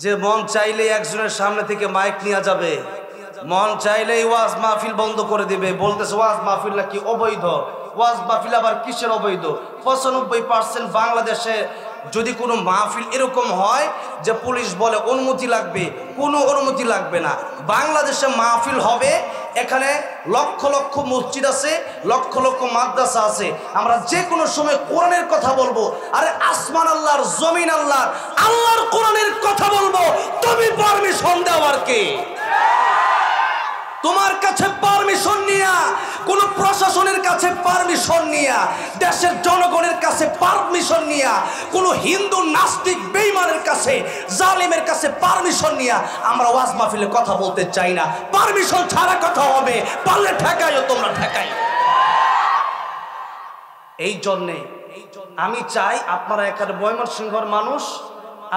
যে মন চাইলেই একজনের সামনে থেকে মাইক নিয়ে যাবে, মন চাইলেই ওয়াজ মাহফিল বন্ধ করে দিবে, বলতেছে ওয়াজ মাহফিল নাকি অবৈধ। ওয়াজ মাহফিল আবার কিসের অবৈধ? 95% বাংলাদেশে যদি কোনো মাহফিল এরকম হয় যে পুলিশ বলে অনুমতি লাগবে, কোনো অনুমতি লাগবে না। বাংলাদেশে মাহফিল হবে, এখানে লক্ষ লক্ষ মসজিদ আছে, লক্ষ লক্ষ মাদ্রাসা আছে, আমরা যে কোনো সময় কোরআনের কথা বলবো। আরে আসমান আল্লাহর, জমিন আল্লাহর, আল্লাহর কোরআনের কথা বলবো, তুমি পারমিশন দেওয়ার কে? তোমার কাছে পারমিশন নিয়া, কোন প্রশাসনের কাছে পারমিশন নিয়া, দেশের জনগণের কাছে পারমিশন নিয়া, কোন হিন্দু নাস্তিক বেঈমানের কাছে, জালিমের কাছে পারমিশন নিয়া আমরা ওয়াজ মাহফিলে কথা বলতে চাই না। পারমিশন ছাড়া কথা হবে, পারলে ঠেকাইও, তোমরা ঠেকাই। এই জন্যে আমি চাই আপনারা এখানে ময়মনসিংহের মানুষ,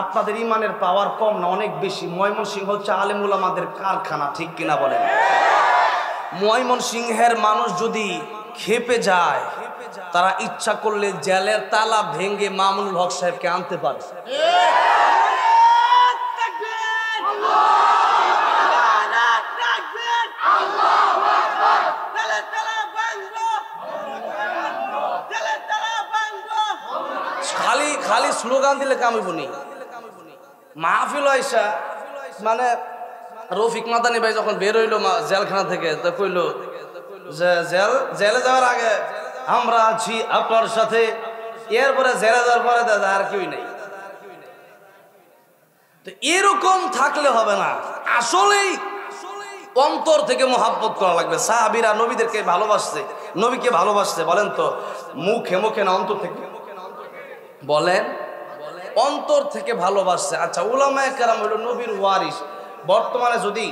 আপনাদের ইমানের পাওয়ার কম না, অনেক বেশি। ময়মনসিংহ হচ্ছে আলেম উলামাদের কারখানা, ঠিক কিনা বলেন? ময়মনসিংহের মানুষ যদি খেপে যায়, তারা ইচ্ছা করলে জেলের তালা ভেঙে মামুনুল হক সাহেবকে আনতে পারে। খালি খালি স্লোগান দিলে কামিব নি। মাহফিল আইসা মানে রফিক মাদানী ভাই যখন বের হইলো জেলখানা থেকে, তো কইলো যে জেলে যাওয়ার আগে আমরা আছি আপনার সাথে, এরপরে জেলে যাওয়ার পরে দাদা আর কেউই নেই। তো এরকম থাকলে হবে না, আসলেই অন্তর থেকে মহাব্বত করা লাগবে। সাহাবীরা নবীদেরকে ভালোবাসছে, নবীকে ভালোবাসছে, বলেন তো মুখে মুখে না অন্তর থেকে? বলেন, অন্তর থেকে ভালোবাসছে। আচ্ছা, উলামায়ে কেরাম হলো নবীর ওয়ারিস। বর্তমানে যদি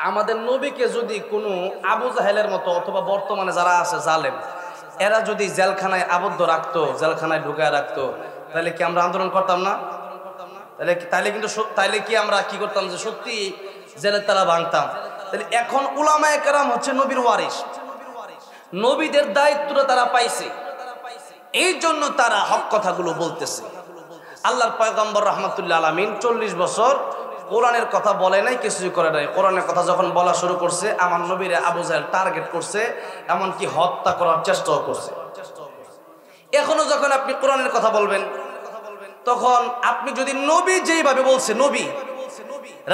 আমাদের নবীকে যদি কোনো আবু জাহেলের মতো অথবা বর্তমানে যারা আছে জালেম, এরা যদি জেলখানায় আবদ্ধ রাখতো, জেলখানায় ঢুকায় রাখতো, তাহলে কি আমরা আন্দোলন করতাম না? তাহলে কি আমরা কি করতাম, যে সত্যি জেলের তালা ভাঙতাম? তাহলে এখন উলামায়ে কেরাম হচ্ছে নবীর ওয়ারিস, নবীদের দায়িত্বটা তারা পাইছে, এই জন্য তারা হক কথাগুলো বলতেছে। আল্লাহর পয়গম্বর রাহমাতুল্লাহ আলামিন 40 বছর কোরআনের কথা বলে নাই, কিছু করে নাই। কোরআনের কথা যখন বলা শুরু করছে, আমার নবীরে আবু জাহেল টার্গেট করছে, এমনকি হত্যা করার চেষ্টাও করছে। এখনো যখন আপনি কোরআনের কথা বলবেন, তখন আপনি যদি নবী যেইভাবে বলছে, নবী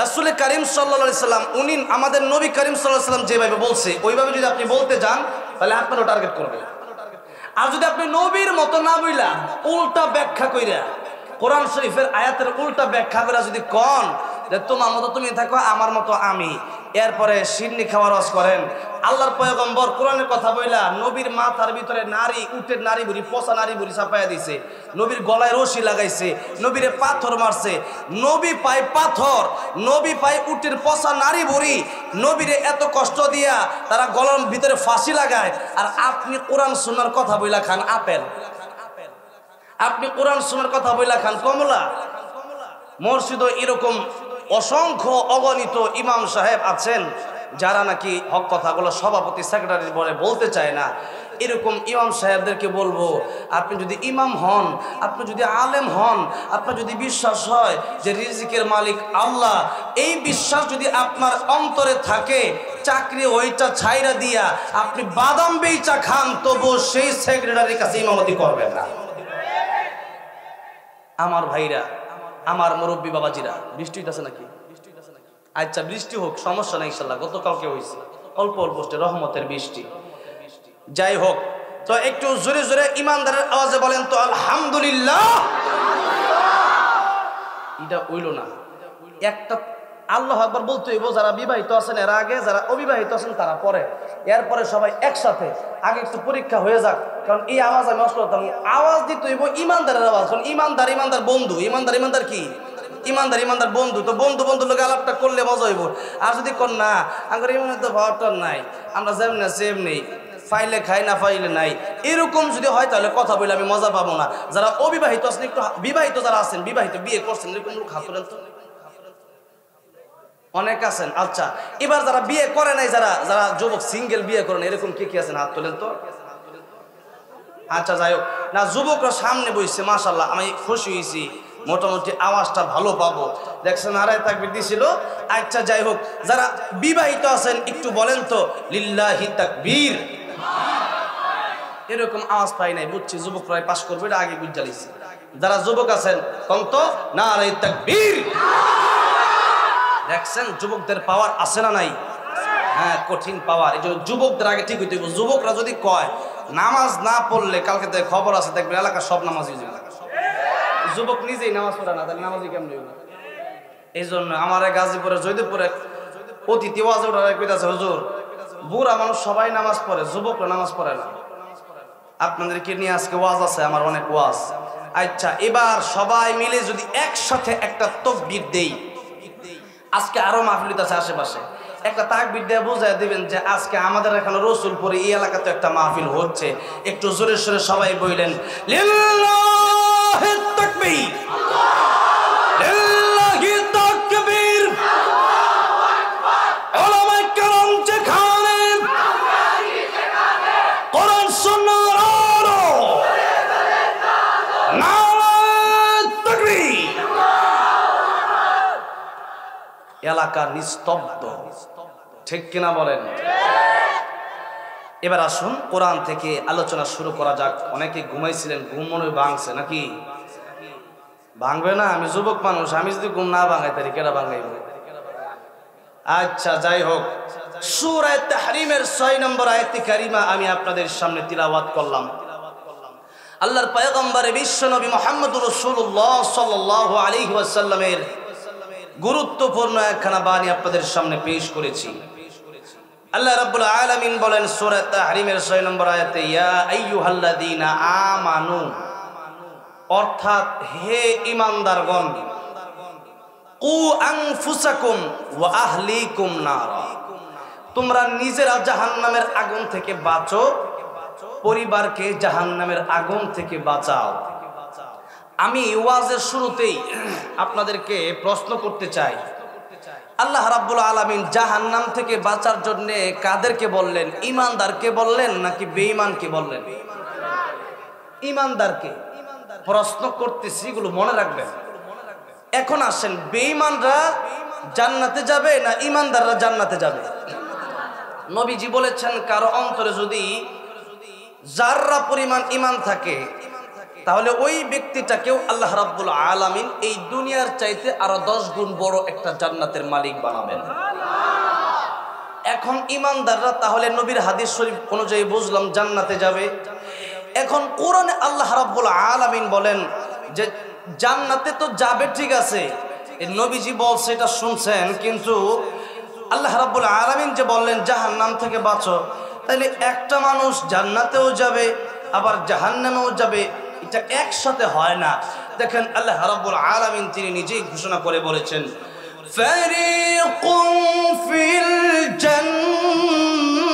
রাসূল কারীম সাল্লাল্লাহু আলাইহি সাল্লাম, উনি আমাদের নবী কারীম সাল্লাল্লাহু আলাইহি সাল্লাম যেভাবে বলছে ওইভাবে যদি আপনি বলতে যান, তাহলে আপনারও টার্গেট করবে। আর যদি আপনি নবীর মতো না বইলা উল্টা ব্যাখ্যা কইরা, কোরআন শরীফের আয়াতের উল্টা ব্যাখ্যা করে যদি কন যে তোমার মতো তুমি থাকো, আমার মতো আমি, এরপরে সিন্নি খাওয়ার ওয়াজ করেন। আল্লাহর পয়গম্বর কোরআনের কথা বইলা নবীর মাথার ভিতরে নারী, উটের নারী বুড়ি, পচা নারী বুড়ি চাপাইয়া দিছে, নবীর গলায় রশি লাগাইছে, নবীরে পাথর মারছে, নবী পায় পাথর, নবী পায় উটের পচা নারী বুড়ি, নবীরে এত কষ্ট দিয়া তারা গলার ভিতরে ফাঁসি লাগায়। আর আপনি কোরআন সুন্নাহর কথা বইলা খান আপেল, আপনি কোরআন সুন্নাহর কথা বইলা খান কমলা। মসজিদে এরকম অসংখ্য অগণিত ইমাম সাহেব আছেন যারা নাকি হক কথাগুলো সভাপতি সেক্রেটারি বলে বলতে চায় না। এরকম ইমাম সাহেবদেরকে বলবো, আপনি যদি ইমাম হন, আপনি যদি আলেম হন, আপনার যদি বিশ্বাস হয় যে রিজিকের মালিক আল্লাহ, এই বিশ্বাস যদি আপনার অন্তরে থাকে, চাকরি ওইটা ছাইরা দিয়া আপনি বাদাম বেচা খান, তবু সেই সেক্রেটারির কাছে ইমামতি করবেন না। আমার ভাইরা, আমার মুরব্বী বাবাজিরা, বৃষ্টি হইতেছে নাকি? আচ্ছা, বৃষ্টি হোক, সমস্যা নাই ইনশাল্লাহ। গতকালকে হয়েছে অল্প অল্প রহমতের বৃষ্টি। যাই হোক, তো একটু জোরে জোরে ইমানদারের আওয়াজে বলেন তো আলহামদুলিল্লাহ। এটা হইল না, একটা আল্লাহু আকবার বলতে হইব। যারা বিবাহিত আছেন এরা আগে, যারা অবিবাহিত আছেন তারা পরে, এরপরে সবাই একসাথে। আগে একটু পরীক্ষা হয়ে যাক, কারণ এই আওয়াজ আমি অশ্লীলতা, আওয়াজ দিতে হইব ইমানদারের আওয়াজ। কারণ ইমানদার ইমানদার বন্ধু, ইমানদার কি? ইমানদার বন্ধু। তো বন্ধু লোক আলাপটা করলে মজা হইব। আর যদি কর না, আমার ইমানের তো ভাবটার নাই, আমরা যেমন না সেম নেই, ফাইলে খাই না ফাইলে নাই, এরকম যদি হয় তাহলে কথা বলে আমি মজা পাবো না। যারা অবিবাহিত আছেন, একটু বিবাহিত যারা আছেন, বিবাহিত বিয়ে করছেন, এরকম লোক হাত তোলেন তো। অনেক আছেন। আচ্ছা, এবার যারা বিয়ে করে নাই, যারা যারা যুবক সিঙ্গেল বিয়ে করেন, এরকম কে কি আছেন হাত তোলেন তো। আচ্ছা, যাই হোক না, যুবকরা সামনে বসছে, মাশাআল্লাহ, আমি খুশি হয়েছি। মোটামুটি আওয়াজটা ভালো পাবো। দেখছেন নারায়ে তাকবীর দিছিল। আচ্ছা যাই হোক, যারা বিবাহিত আছেন একটু বলেন তো লিল্লাহি তাকবীর। এরকম আওয়াজ পাই নাই, বুঝছি যুবকরাই পাস করবে, এটা আগে বুঝালিছি। যারা যুবক আছেন কোন তো নারায়ে তাকবীর। দেখছেন যুবকদের পাওয়ার আছে না নাই? হ্যাঁ, কঠিন পাওয়ার। এই জন্য যুবকদের আগে ঠিক হইতে হবে। যুবকরা যদি কয় নামাজ না পড়লে কালকে থেকে খবর আছে, দেখবেন এলাকার সব নামাজই যাবে। যুবক নিজেই নামাজ পড়ে না, তাহলে নামাজই কেমন হইবে? এই জন্য আমার গাজীপুরে জয়দেবপুরে অতিথি ওয়াজ ওঠার কইতাছে, হুজুর বুড়া মানুষ সবাই নামাজ পড়ে, যুবকরা নামাজ পড়ে না। আপনাদেরকে নিয়ে আজকে ওয়াজ আছে, আমার অনেক ওয়াজ। আচ্ছা, এবার সবাই মিলে যদি একসাথে একটা তাকবীর দেই, আজকে আরো মাহফিল আছে আশেপাশে, একটা তাকবীর দিয়ে বুঝাই দিবেন যে আজকে আমাদের এখানে রসুলপুরে এই এলাকাতে একটা মাহফিল হচ্ছে। একটু জোরে সোরে সবাই বললেন লিল্লাহি তাকবীর, লিল্লাহি তাকবীর। উলামায়ে কেরাম যেখানে কোরআন সুন্নাহর আলো, নারায়ে তাকবীর। এলাকা নিস্তব্ধ, ঠিক কিনা বলেন? এবার আসুন কোরআন থেকে আলোচনা শুরু করা যাক। অনেকে ঘুমাইছিলেন, ঘুম মনে ভাঙছে নাকি? ভাঙবে না? আমি যুবক মানুষ, আমি যদি ঘুম না ভাঙাই তাহলে কেডা ভাঙাইব? আচ্ছা যাই হোক, সূরা তাহরিমের 6 নম্বর আয়াতে কারিমা আমি আপনাদের সামনে তিলাওয়াত করলাম। আল্লাহর পয়গম্বর বিশ্ব নবী মুহাম্মদুর রাসূলুল্লাহ সাল্লাল্লাহু আলাইহি ওয়াসাল্লামের গুরুত্বপূর্ণ একখানা বাণী আপনাদের সামনে পেশ করেছি। আল্লাহ রাব্বুল আলামিন বলেন সূরা তাহরিমের 6 নম্বর আয়াতে, ইয়া আইয়ুহাল্লাযীনা আমানু, অর্থাৎ হে ঈমানদারগণ, কু আনফুসাকুম ওয়া আহলিকুম নারা, তোমরা নিজেরা জাহান্নামের আগুন থেকে বাঁচো, পরিবারকে জাহান্নামের আগুন থেকে বাঁচাও। আমি ওয়াজের শুরুতেই আপনাদেরকে প্রশ্ন করতে চাই, আল্লাহ রাব্বুল আলামিন জাহান্নাম থেকে বাঁচার জন্য কাদেরকে বললেন? ঈমানদারকে বললেন নাকি বেঈমানকে বললেন? ঈমানদারকে। প্রশ্ন করতেছি, এগুলো মনে রাখবেন। এখন আসেন, বেঈমানরা জান্নাতে যাবে না ঈমানদাররা জান্নাতে যাবে? নবীজি বলেছেন কারো অন্তরে যদি যাররা পরিমাণ ঈমান থাকে তাহলে ওই ব্যক্তিটাকেও আল্লাহ রাব্বুল আলামিন এই দুনিয়ার চাইতে আরো 10 গুণ বড় একটা জান্নাতের মালিক বানাবেন। এখন ঈমানদাররা তাহলে নবীর হাদিস শরীফ অনুযায়ী বুঝলাম জান্নাতে যাবে। এখন কোরআনে আল্লাহ রাব্বুল আলামিন বলেন যে জান্নাতে তো যাবে, ঠিক আছে, এই নবীজি বলছে এটা শুনছেন, কিন্তু আল্লাহ রাব্বুল আলামিন যে বললেন জাহান্নাম থেকে বাঁচো, তাহলে একটা মানুষ জান্নাতেও যাবে আবার জাহান্নামেও যাবে, এটা একসাথে হয় না। দেখেন আল্লাহ রাব্বুল আলামিন তিনি নিজেই ঘোষণা করে বলেছেন, ফারিকুম ফিল জান্নাতি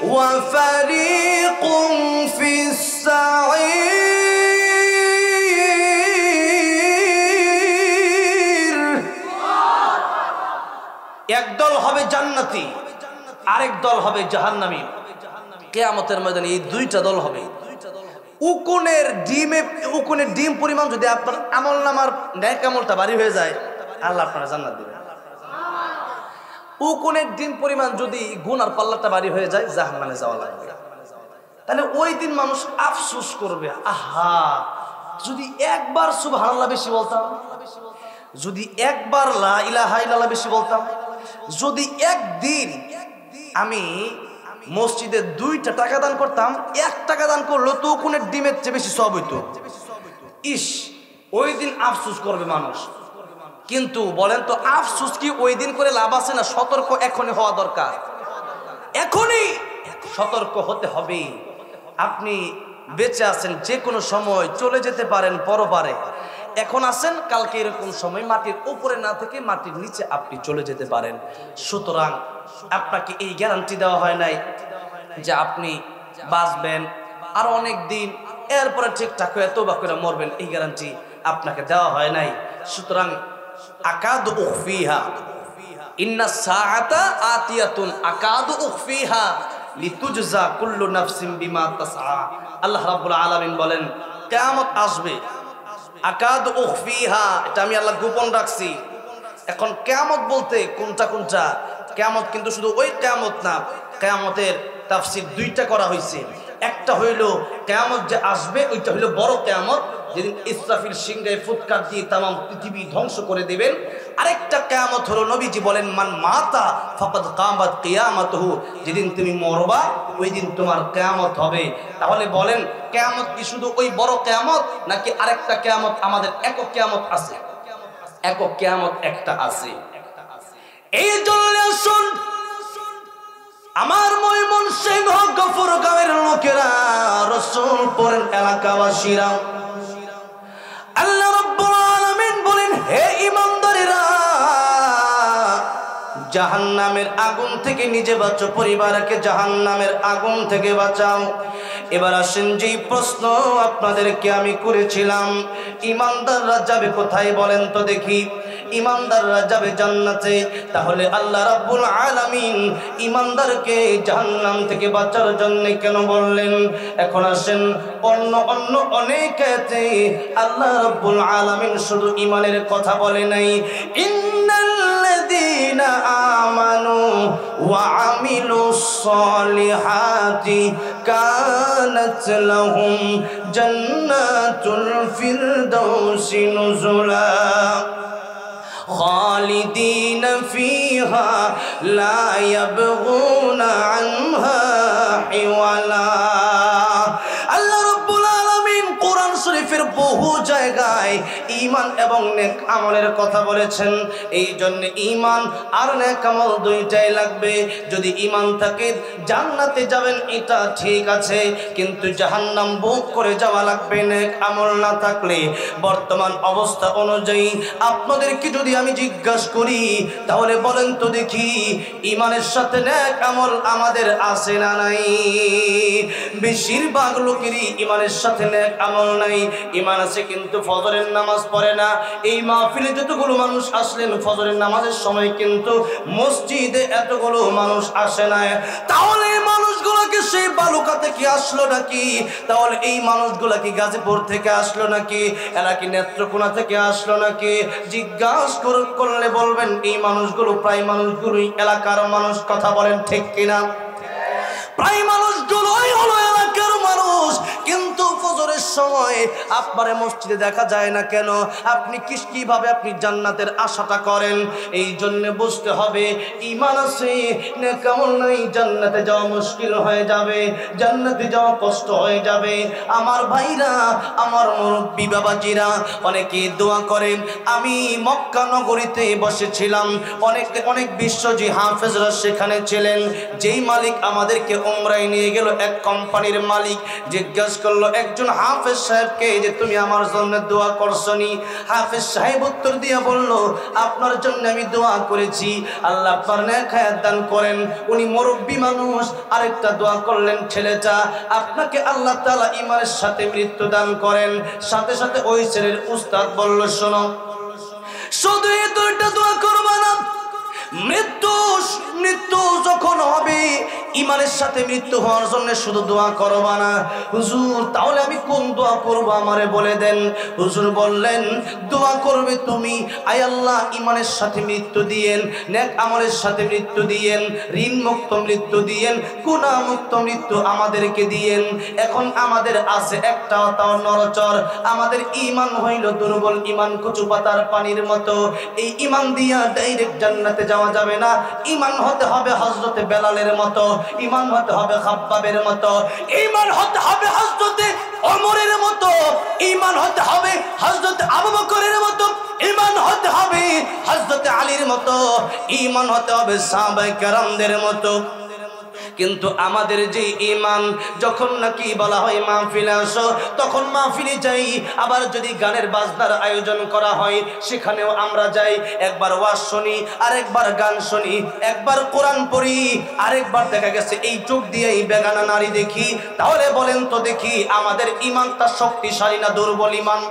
ওয়া ফারিকুম ফিস সাঈর। একদল হবে জান্নাতি, আরেক দল হবে জাহান্নামী। কিয়ামতের ময়দানে এই দুইটা দল হবে। উকুনের ডিম পরিমাণ যদি আপনার আমলনামার নেক আমলটা ভারী হয়ে যায়, আল্লাহ আপনারা জান্নাত দিবেন। উকুনের ডিম পরিমাণ যদি গুনার পাল্লাটা ভারী হয়ে যায়, জাহান্নামে যাওয়া লাগবে। তাহলে ওই দিন মানুষ আফসোস করবে, আহা যদি একবার সুবহানাল্লাহ বেশি বলতাম, যদি একবার লা ইলাহা ইল্লাল্লাহ বেশি বলতাম, যদি একদিন আমি মসজিদে 2টা টাকা দান করতাম, 1 টাকা দান করলো তো কোনের ডিমের চেয়ে বেশি সওয়াব হইতো। ইস, ওই দিন আফসোস করবে মানুষ। কিন্তু বলেন তো আফসোস কি ওই দিন করে লাভ আছে না? সতর্ক এখনই হওয়া দরকার, এখনই সতর্ক হতে হবে। আপনি বেঁচে আছেন, যে কোনো সময় চলে যেতে পারেন পরপারে। এখন আছেন, কালকে এরকম সময় মাটির উপরে না থেকে মাটির নিচে আপনি চলে যেতে পারেন। সুতরাং আপনাকে এই গ্যারান্টি দেওয়া হয় নাই যে আপনি বাঁচবেন আর অনেক দিন, এরপরে ঠিকঠাক হয়ে তওবা করে মরবেন, এই গ্যারান্টি আপনাকে দেওয়া হয় নাই। সুতরাং আকাদু উখফিহা, ইন্নাস সাআতা আতিয়াতুন আকাদু উখফিহা লিতুজজা কুল্লু নাফসিন বিমা তাসআ। আল্লাহ রাব্বুল আলামিন বলেন কিয়ামত আসবে, আকাদ উখফিহা, এটা আমি আল্লাহ গোপন রাখছি। এখন কিয়ামত বলতে কোনটা কোনটা? কিয়ামত কিন্তু শুধু ওই কিয়ামত না, কিয়ামতের তাফসীর দুইটা করা হয়েছে। একটা হইল কিয়ামত যে আসবে ওইটা হইল বড় কিয়ামত, যেদিন ইসরাফিল সিংহায় ফুৎকার দিয়ে তামাম পৃথিবী ধ্বংস করে দিবেন। আরেকটা কিয়ামত হলো নবীজি বলেন মান মাতা ফাকাদ কামাত কিয়ামাতুহু, যেদিন তুমি মরবা ওই দিন তোমার কিয়ামত হবে। তাহলে বলেন কিয়ামত কি শুধু ওই বড় কিয়ামত নাকি আরেকটা কিয়ামত? আমাদের একক কিয়ামত আছে, একক কিয়ামত একটা আছে। এই জন্য শুন আমার ময়মনসিংহ গফরগাঁওয়ের লোকেরা, রসুলপুরের এলাকাবাসীরা, আল্লাহ রাব্বুল আলামিন বলেন হে ঈমানদারেরা, জাহান্নামের আগুন থেকে নিজে বাঁচো, পরিবারকে জাহান্নামের আগুন থেকে বাঁচাও। এবার আসেন যেই প্রশ্ন আপনাদেরকে আমি করেছিলাম, ঈমানদাররা যাবে কোথায় বলেন তো দেখি? ঈমানদাররা যাবে জান্নাতে। তাহলে আল্লাহ রাব্বুল আলামিন ঈমানদারকে জাহান্নাম থেকে বাঁচার জন্য কেন বললেন? এখন আসেন অন্য অন্য অনেকেতে আল্লাহ রাব্বুল আলামিন শুধু ঈমানের কথা বলে নাই, ইন্নাল্লাযীনা আমানু ওয়া আমিলুস সালিহাতি কানাত লাহুম জান্নাতুল ফিরদাউসি নুজুলা খালিদিন ফিহা লা ইয়াবগুনা আনহা হিওয়ালা। আল্লাহ রাব্বুল আলামিন কোরআন শরীফের বহু জায়গায় ঈমান এবং নেক আমলের কথা বলেছেন। এই জন্য ঈমান আর নেক আমল দুইটাই লাগবে। যদি ঈমান থাকে জান্নাতে যাবেন এটা ঠিক আছে, কিন্তু জাহান্নাম ভোগ করে যাওয়া লাগবে নেক আমল না থাকলে। বর্তমান অবস্থা অনুযায়ী আপনাদেরকে যদি আমি জিজ্ঞাসা করি তাহলে বলেন তো দেখি ঈমানের সাথে নেক আমল আমাদের আছে না নাই? বেশিরভাগ লোকেরই ঈমানের সাথে নেক আমল নাই। ঈমান আছে কিন্তু ফজরের নামাজ পড়ে না। এই মাহফিলে যতগুলো মানুষ আসলেন ফজরের নামাজের সময় কিন্তু মসজিদে এতগুলো মানুষ আসে না। তাহলে এই মানুষগুলোকে সেই বালুকা থেকে আসলো নাকি? তাহলে এই মানুষগুলা কি গাজীপুর থেকে আসলো নাকি? এরা কি নেত্রকোনা থেকে আসলো নাকি? জিজ্ঞাসা করলে বলবেন এই মানুষগুলো প্রায় মানুষগুলোই এলাকার মানুষ। কথা বলেন ঠিক কিনা? প্রায় মানুষগুলোই হলো এলাকার মানুষ। কিন্তু ফজরের সময় আপনারে মসজিদে দেখা যায় না কেন? আপনি কিভাবে আপনি জান্নাতের আশাটা করেন? এই জন্য বুঝতে হবে ঈমান আছে নেক আমল নাই, জান্নাতে যাওয়া মুশকিল হয়ে যাবে, জান্নাতে যাওয়া কষ্ট হয়ে যাবে। আমার ভাইরা, আমার মুরব্বী বাবাজিরা অনেকে দোয়া করেন। আমি মক্কা নগরীতে বসেছিলাম, অনেক বিশ্বজি হাফেজরা সেখানে ছিলেন। যেই মালিক আমাদেরকে উমরায় নিয়ে গেল, এক কোম্পানির মালিক, জিজ্ঞাসা করলো একজন হাফেজ সাহেবকে যে তুমি আমার জন্য দোয়া করছনি? হাফেজ সাহেব উত্তর দিয়ে বলল আপনার জন্য আমি দোয়া করেছি, আল্লাহ আপনার নেক হায়াত দান করেন। উনি মুরব্বী মানুষ। আরেকটা দোয়া করলেন ছেলেটা, আপনাকে আল্লাহ তাআলা ঈমানের সাথে মৃত্যু দান করেন। সাথে সাথে ওই ছেলের উস্তাদ বলল শোনো, শুধু এই দুইটা দোয়া করবা না, মৃত্যু যখন হবে ঈমানের সাথে মৃত্যু হওয়ার জন্য শুধু দোয়া করবা না। হুজুর তাহলে আমি কোন দোয়া করব আমারে বলে দেন। হুজুর বললেন দোয়া করবে তুমি, আয় আল্লাহ ঈমানের সাথে মৃত্যু দিয়েন, নেক আমলের সাথে মৃত্যু দিয়েন, ঋণ মুক্ত মৃত্যু দিয়েন, গুনাহ মুক্ত মৃত্যু আমাদেরকে দিয়েন। এখন আমাদের আছে একটা তাও নরচর, আমাদের ঈমান হইল দুর্বল, ঈমান কচু পাতার পানির মতো। এই ঈমান দিয়া ডাইরেক্ট জান্নাতে যাওয়া যাবে না। ঈমান হতে হবে হযরতে বেলালের মতো, ঈমান হতে হবে খাব্বাবের মতো, ঈমান হতে হবে হযরতে ওমরের মতো, ঈমান হতে হবে হযরতে আবু বকরের মতো, ঈমান হতে হবে হযরতে আলীর মতো, ঈমান হতে হবে সাহাবায়ে কেরামদের মতো। কিন্তু আমাদের যে ঈমান, যখন নাকি বলা হয় মাহফিলে আসো, তখন মাহফিলে যাই। আবার যদি গানের বাজনার আয়োজন করা হয় সেখানেও আমরা যাই। একবার ওয়াজ শুনি, আরেকবার গান শুনি, একবার কোরআন পড়ি, আরেকবার দেখা গেছে এই চোখ দিয়ে এই বেগানা নারী দেখি। তাহলে বলেন তো দেখি আমাদের ঈমানটা শক্তিশালী না দুর্বল ঈমান?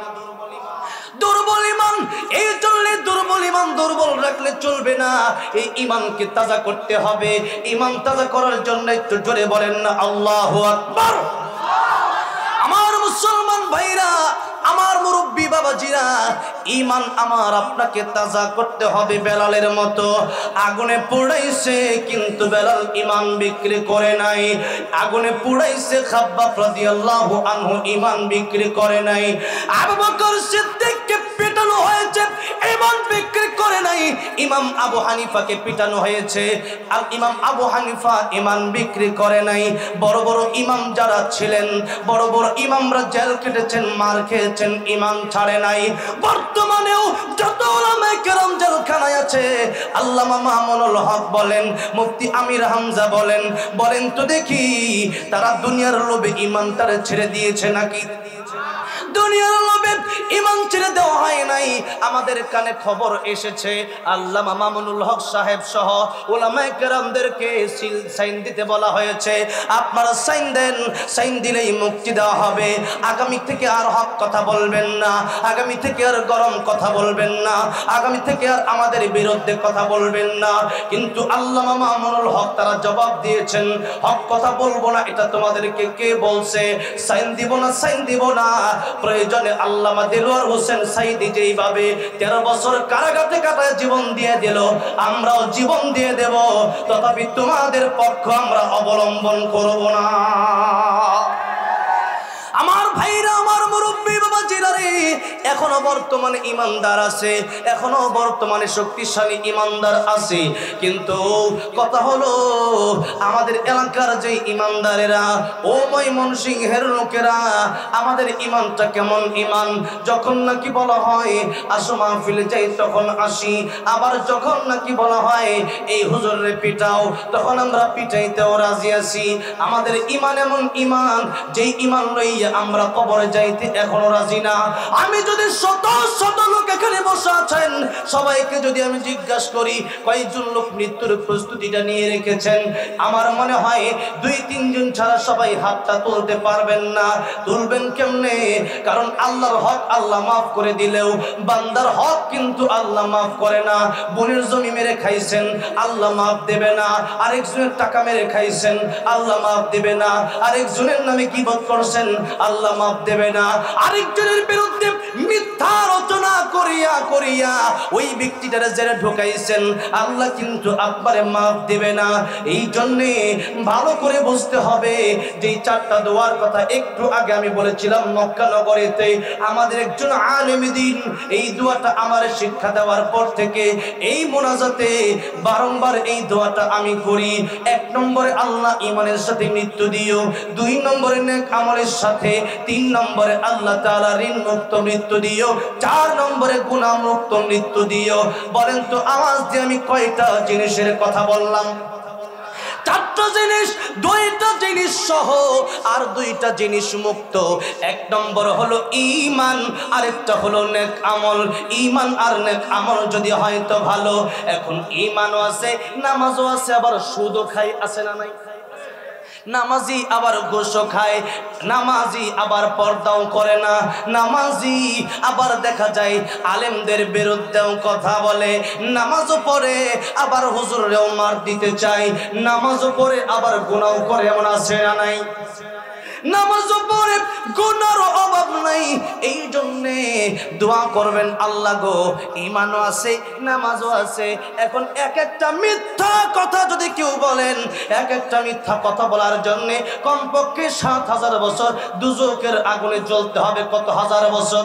দুর্বল ঈমান। এই জন্য দুর্বল ঈমান দুর্বল রাখলে চলবে না। এই ঈমানকে তাজা করতে হবে। ঈমান তাজা করার জন্য একটু জোরে বলেন না আল্লাহু আকবার। আমার মুসলমান ভাইরা, আমার মুরব্বী বাবাজিরা, ঈমান আমার আপনাকে তাজা করতে হবে বেলালের মতো। আগুনে পুড়াইছে কিন্তু বেলাল ঈমান বিক্রি করে নাই। আগুনে পুড়াইছে খাব্বাব রাদিয়াল্লাহু আনহু, ঈমান বিক্রি করে নাই। আবু বকর সিদ্দিককে পিটানো হয়েছে, ঈমান বিক্রি করে নাই। ইমাম আবু হানিফাকে পিটানো হয়েছে, আর ইমাম আবু হানিফা ঈমান বিক্রি করে নাই। বড় বড় ইমাম যারা ছিলেন, বড় বড় ইমামরা জেল কেটেছেন, মার খেয়েছেন, ঈমান ছাড়ে নাই। বর্তমানেও যত উলামায়ে কেরাম জেলখানায় আছে, আল্লামা মামুনুল হক বলেন, মুফতি আমির হামজা বলেন, বলেন তো দেখি তারা দুনিয়ার লোভে ঈমানটারে ছেড়ে দিয়েছে নাকি? দুনিয়ার লোভে ঈমান ছেড়ে দেওয়া হয় নাই। আমাদের কানে খবর এসেছে আল্লামা মামুনুল হক সাহেব সহ উলামায়ে কেরামদেরকে সাইন দিতে বলা হয়েছে। আপনারা সাইন দেন, সাইন দিলেই মুক্তি দেওয়া হবে। আগামী থেকে আর হক কথা বলবেন না, আগামী থেকে আর গরম কথা বলবেন না, আগামী থেকে আর আমাদের বিরুদ্ধে কথা বলবেন না। কিন্তু আল্লামা মামুনুল হক তারা জবাব দিয়েছেন, হক কথা বলবো না, এটা তোমাদেরকে কে বলছে? সাইন দিব না, সাইন দিব না। প্রয়োজনে আল্লামা দেলোয়ার হোসেন সাইদি যেইভাবে 13 বছর কারাগারে কাটায় জীবন দিয়ে দিল, আমরাও জীবন দিয়ে দেব, তথাপি তোমাদের পক্ষ আমরা অবলম্বন করব না। আমার ভাইরা, আমার মুরব্বী বাবাজিরা রে, এখনো বর্তমানে ইমানদার আছে, এখনো বর্তমানে শক্তিশালী ইমানদার আছে। কিন্তু কথা হলো আমাদের এলাকার যে ইমানদারেরা, ও ময়মনসিংহের লোকেরা, আমাদের ইমানটা কেমন ইমান? যখন নাকি বলা হয় আসো মাহফিলে যাই তখন আসি, আবার যখন নাকি বলা হয় এই হুজুরে পিটাও তখন আমরা পিটাইতেও রাজি আছি। আমাদের ইমান এমন ইমান, যেই ইমান লইয়া আমরা কবরে যাইতে এখনো রাজি না। আমি যদি শত শত লোক এখানে বসে আছেন, সবাইকে যদি আমি জিজ্ঞাসা করি কয়জন লোক মৃত্যুর প্রস্তুতিটা নিয়ে রেখেছেন, আমার মনে হয় 2-3 জন ছাড়া সবাই হাতটা তুলতে পারবেন না। তুলবেন কেমনে? কারণ আল্লাহর হক আল্লাহ মাফ করে দিলেও বান্দার হক কিন্তু আল্লাহ মাফ করে না। বোনের জমি মেরে খাইছেন, আল্লাহ মাফ দেবে না। আরেকজনের টাকা মেরে খাইছেন, আল্লাহ মাফ দেবে না। আরেকজনের নামে গীবত করছেন, আল্লাহ মাফ দেবে না। আরেকজনের বিরুদ্ধে মিথ্যা রচনা করিয়া করিয়া ওই ব্যক্তিটারে জেলে ঢোকাইছেন, আল্লাহ কিন্তু আপনারে মাফ দেবে না। এই জন্যে ভালো করে বুঝতে হবে যে 4টা দোয়ার কথা একটু আগে আমি বলেছিলাম। মক্কা নগরীতে আমাদের একজন আলেম দ্বীন এই দোয়াটা আমার শিক্ষা দেওয়ার পর থেকে এই মোনাজাতে বারংবার এই দোয়াটা আমি করি। 1 নম্বরে আল্লাহ ঈমানের সাথে মৃত্যু দিও, 2 নম্বরে নেক আমলের সাথে, 3 নম্বরে আল্লাহ তাআলা ঋণ মুক্ত মৃত্যু দিও, 4 নম্বরে গুনাহ মুক্ত মৃত্যু দিও। বলেন তো আওয়াজ দিয়ে আমি কয়টা জিনিসের কথা বললাম? 4টা জিনিস, 2টা জিনিস সহ আর 2টা জিনিস মুক্ত। 1 নম্বর হলো ঈমান, আরেকটা হলো নেক আমল। ঈমান আর নেক আমল যদি হয় তো ভালো। এখন ঈমানও আছে, নামাজও আছে, আবার সুদও খায়, আছে না নাই? নামাজি আবার ঘুষও খায়, নামাজি আবার পর্দাও করে না, নামাজি আবার দেখা যায় আলেমদের বিরুদ্ধেও কথা বলে, নামাজও পড়ে আবার হুজুরেও মার দিতে চায়, নামাজও পড়ে আবার গুনাহ করে, এমন আছে না নাই? নামাজও পড়ে, গুনার অভাব নাই। এই জন্যে দোয়া করবেন, আল্লাহ গো ঈমানও আছে, নামাজও আছে। এখন এক একটা মিথ্যা কথা যদি কেউ বলেন, এক একটা মিথ্যা কথা বলার জন্যে কমপক্ষে 7000 বছর দুজকের আগুনে জ্বলতে হবে। কত হাজার বছর?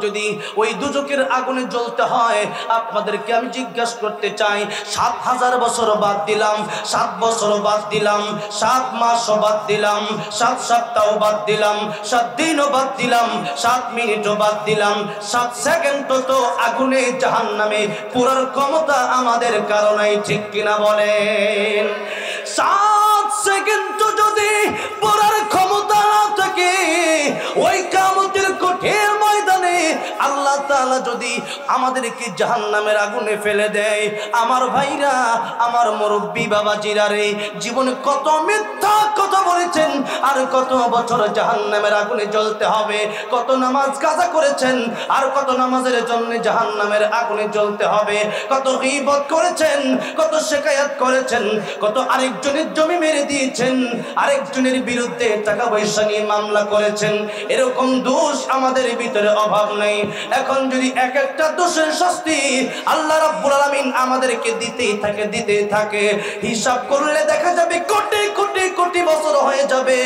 যদি ওই দুজকের আগুনে জ্বলতে হয়, আপনাদেরকে আমি জিজ্ঞাসা করতে চাই, 7000 বছর বাদ দিলাম, 7 বছর বাদ দিলাম, 7 মাসও বাদ দিলাম, 7 সপ্তাহ বাদ দিলাম, 7 দিনও বাদ দিলাম, 7 মিনিটও বাদ দিলাম, 7 সেকেন্ডও তো আগুনে জাহান্নামে পুরার ক্ষমতা আমাদের কারণেই, ঠিক কিনা বলেন? 7 সেকেন্ড যদি পুরার ক্ষমতা না থাকে, ওই কিয়ামতের কঠিন ময়দানে আল্লাহ তাআলা তাআলা যদি আমাদেরকে জাহান্নামের আগুনে ফেলে দেয়, আমার ভাইরা, আমার মুরব্বি বাবাজিরা রে, জীবনে কত মিথ্যা কথা বলেছেন আর কত বছর জাহান্নামের আগুনে জ্বলতে হবে, কত নামাজ কাজা করেছেন আর কত নামাজের জন্য জাহান্নামের আগুনে জ্বলতে হবে, কত গীবত করেছেন, কত শিকায়াত করেছেন, কত আরেকজনের জমি মেরে দিয়েছেন, আরেকজনের বিরুদ্ধে টাকা পয়সা নিয়ে মামলা করেছেন। এরকম দোষ আমাদের ভিতরে অভাব নেই। এখন যদি এক একটা দোষের শাস্তি আল্লাহ রাব্বুল আলামিন আমাদেরকে দিতেই থাকে, হিসাব করলে দেখা যাবে কোটি কোটি কোটি বছর হয়ে যাবে,